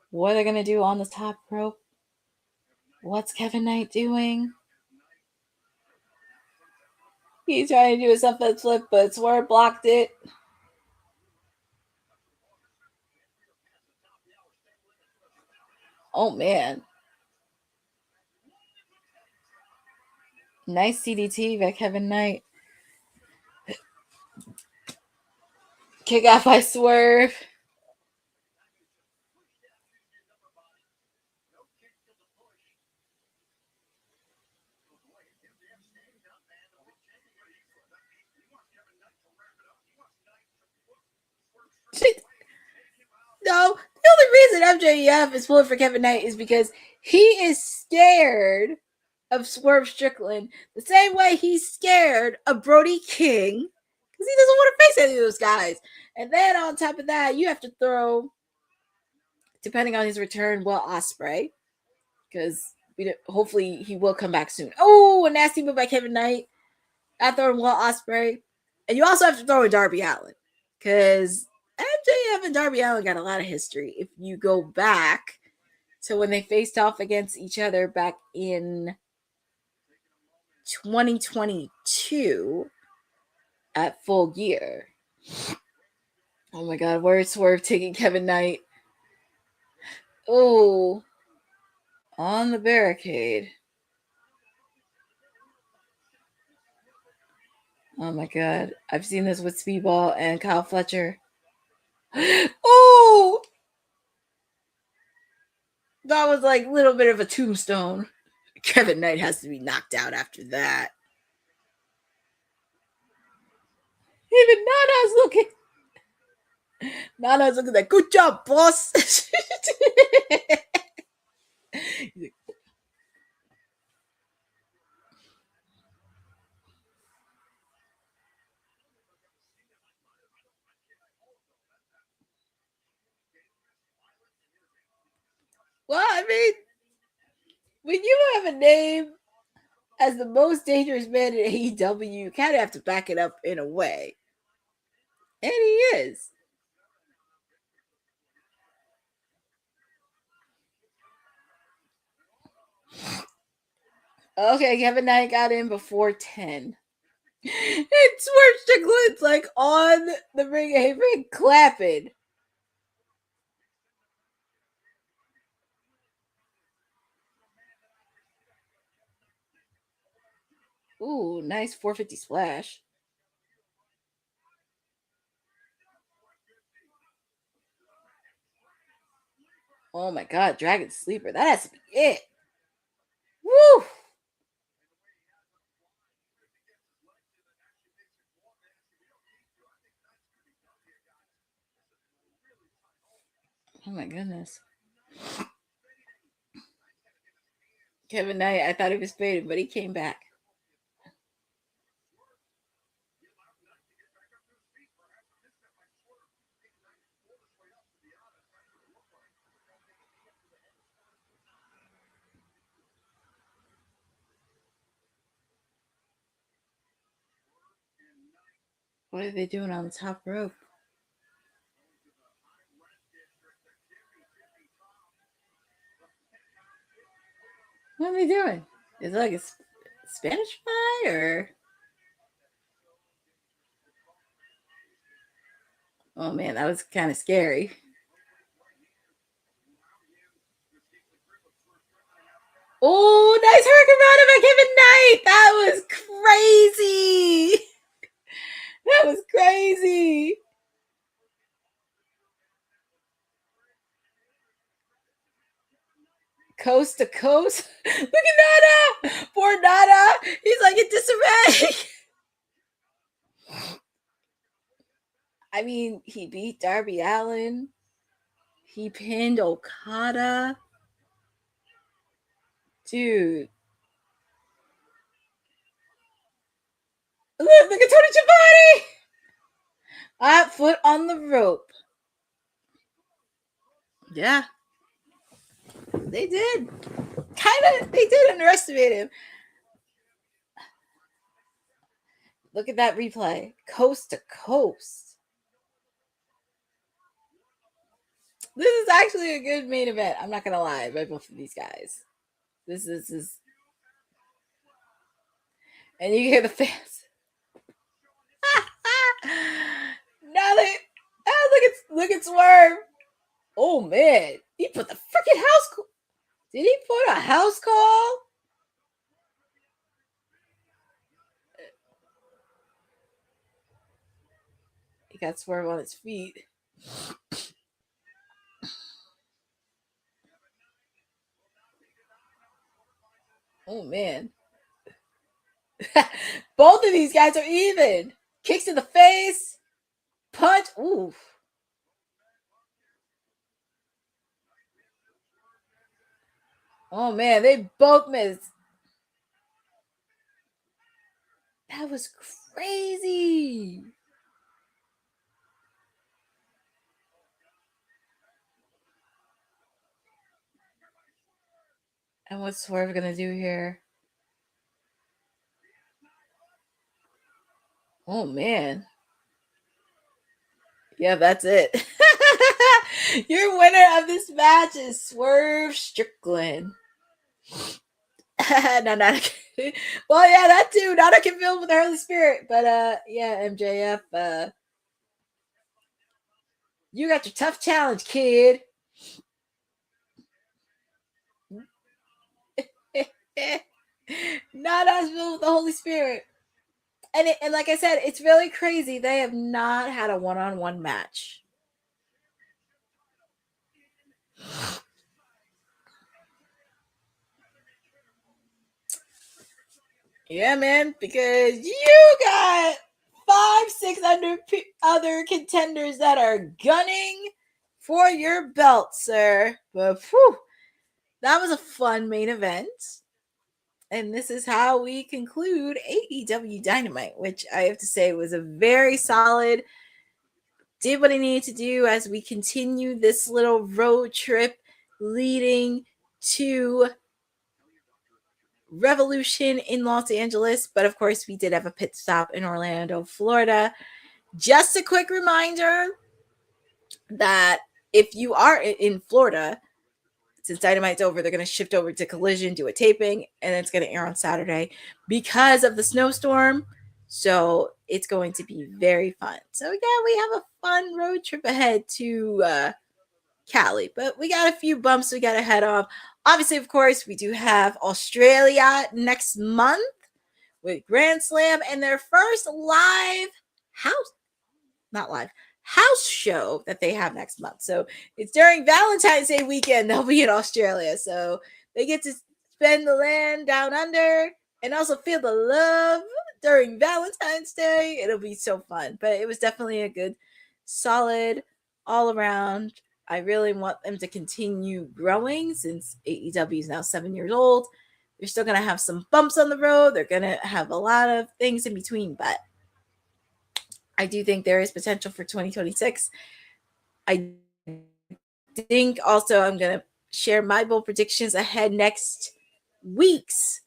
What are they going to do on the top rope? What's Kevin Knight doing? He's trying to do a sunset flip, but Swerve blocked it. Oh, man. Nice CDT by Kevin Knight. Kick out by Swerve. No, the only reason MJF is pulling for Kevin Knight is because he is scared of Swerve Strickland the same way he's scared of Brody King because he doesn't want to face any of those guys. And then on top of that, you have to throw, depending on his return, Will Ospreay, because hopefully he will come back soon. Oh, a nasty move by Kevin Knight. I throw in Will Ospreay. And you also have to throw in Darby Allin, because MJF and Darby Allin got a lot of history. If you go back to when they faced off against each other back in 2022 at Full Gear. Oh my God, where's Swerve taking Kevin Knight? Oh, on the barricade. Oh my God, I've seen this with Speedball and Kyle Fletcher. Oh, that was like a little bit of a tombstone. Kevin Knight has to be knocked out after that. Even Nana's looking. Nana's looking like, good job, boss. Well, I mean, when you have a name as the most dangerous man in AEW, you kind of have to back it up in a way. And he is. Okay, Kevin Knight got in before 10. And Swerve Strickland's like on the ring apron clapping. Ooh, nice 450 splash. Oh my God, Dragon Sleeper. That has to be it. Woo! Oh my goodness. Kevin Knight, I thought he was faded, but he came back. What are they doing on the top rope? What are they doing? Is it like a Spanish fly or? Oh man, that was kind of scary. Oh, nice hurricane run by Kevin Knight. That was crazy. That was crazy. Coast to coast. Look at Nana. Poor Nana. He's like in disarray. I mean, he beat Darby Allin. He pinned Okada. Dude. Look at Tony Schiavone. Foot on the rope. Yeah. They did. They did underestimate him. Look at that replay. Coast to coast. This is actually a good main event. I'm not going to lie by both of these guys. This is. And you hear the fans. Now look at Swerve. Oh man, he put the freaking house call. Did he put a house call? He got Swerve on his feet. Oh man. Both of these guys are even. Kicks to the face. Punch. Ooh. Oh man, they both missed. That was crazy. And what's Swerve gonna do here? Oh man. Yeah, that's it. Your winner of this match is Swerve Strickland. No, not well, yeah, that too. Not a filled with the Holy Spirit, but yeah, MJF. You got your tough challenge, kid. Not us filled with the Holy Spirit. And like I said, it's really crazy. They have not had a one-on-one match. Yeah, man, because you got 5-6 other contenders that are gunning for your belt, sir. But whew, that was a fun main event. And this is how we conclude AEW Dynamite, which I have to say was a very solid, did what I needed to do as we continue this little road trip leading to Revolution in Los Angeles. But of course, we did have a pit stop in Orlando, Florida. Just a quick reminder that if you are in Florida, since Dynamite's over, they're going to shift over to Collision, do a taping, and it's going to air on Saturday because of the snowstorm. So it's going to be very fun. So yeah, we have a fun road trip ahead to Cali, but we got a few bumps we got to head off. Obviously, of course, we do have Australia next month with Grand Slam and their first house show that they have next month. So it's during Valentine's Day weekend. They'll be in Australia. So they get to spend the land down under and also feel the love during Valentine's Day. It'll be so fun. But it was definitely a good, solid, all around. I really want them to continue growing since AEW is now 7 years old. They're still going to have some bumps on the road. They're going to have a lot of things in between, but I do think there is potential for 2026. I think also I'm going to share my bold predictions ahead next week's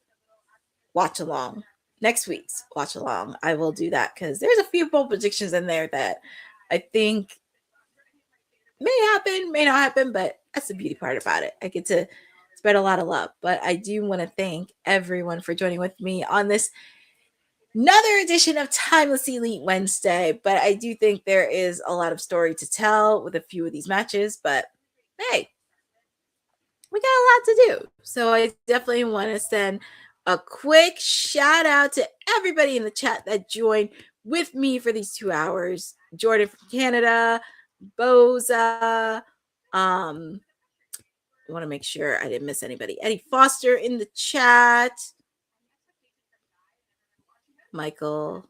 watch along. Next week's watch along. I will do that because there's a few bold predictions in there that I think may happen, may not happen, but that's the beauty part about it. I get to spread a lot of love. But I do want to thank everyone for joining with me on this another edition of Timeless Elite Wednesday. But I do think there is a lot of story to tell with a few of these matches. But hey, we got a lot to do. So I definitely want to send a quick shout out to everybody in the chat that joined with me for these 2 hours. Jordan from Canada, Boza, I want to make sure I didn't miss anybody. Eddie Foster in the chat. Michael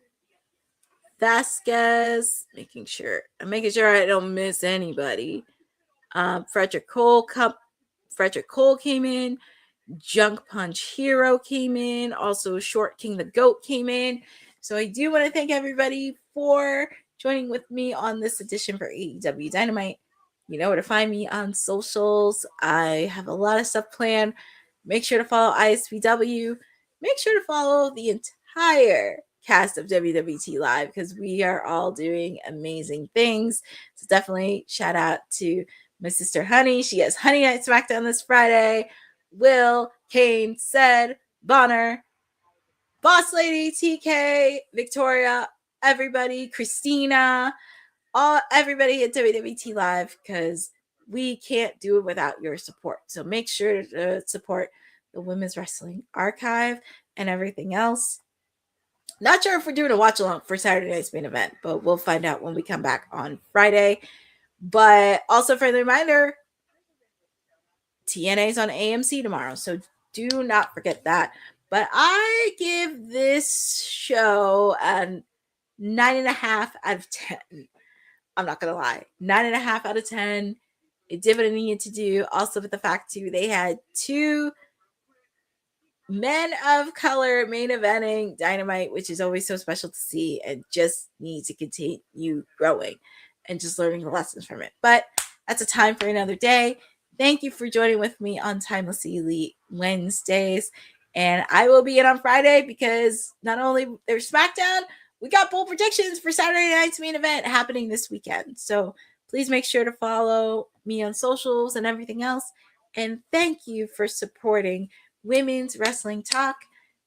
Vasquez, making sure I don't miss anybody. Frederick Cole came in. Junk Punch Hero came in. Also, Short King the Goat came in. So I do want to thank everybody for joining with me on this edition for AEW Dynamite. You know where to find me on socials. I have a lot of stuff planned. Make sure to follow ISPW. Make sure to follow the entire cast of WWT Live because we are all doing amazing things. So definitely shout out to my sister Honey. She has Honey Night SmackDown this Friday. Will, Kane, Ced, Bonner, Boss Lady, TK, Victoria, everybody, Christina, everybody at WWT Live because we can't do it without your support. So make sure to support the Women's Wrestling Archive and everything else. Not sure if we're doing a watch along for Saturday night's main event, but we'll find out when we come back on Friday. But also for the reminder, TNA is on AMC tomorrow, so do not forget that. But I give this show a 9.5 out of 10. I'm not going to lie. 9.5 out of 10. It did what it needed to do. Also with the fact, too, they had 2 men of color main eventing Dynamite, which is always so special to see and just need to continue growing and just learning the lessons from it. But that's a time for another day. Thank you for joining with me on Timeless Elite Wednesdays. And I will be in on Friday because not only there's SmackDown, we got bold predictions for Saturday night's main event happening this weekend. So please make sure to follow me on socials and everything else. And thank you for supporting Women's Wrestling Talk,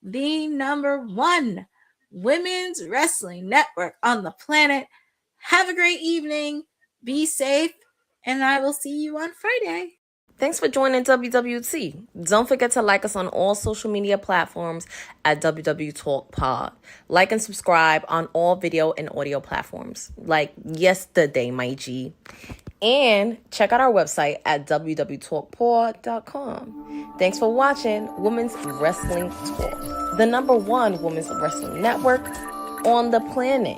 the #1 women's wrestling network on the planet. Have a great evening. Be safe. And I will see you on Friday. Thanks for joining WWT. Don't forget to like us on all social media platforms at WW Talk Pod. Like and subscribe on all video and audio platforms, like yesterday, my G. And check out our website at www.talkpod.com. Thanks for watching Women's Wrestling Talk, the #1 women's wrestling network on the planet.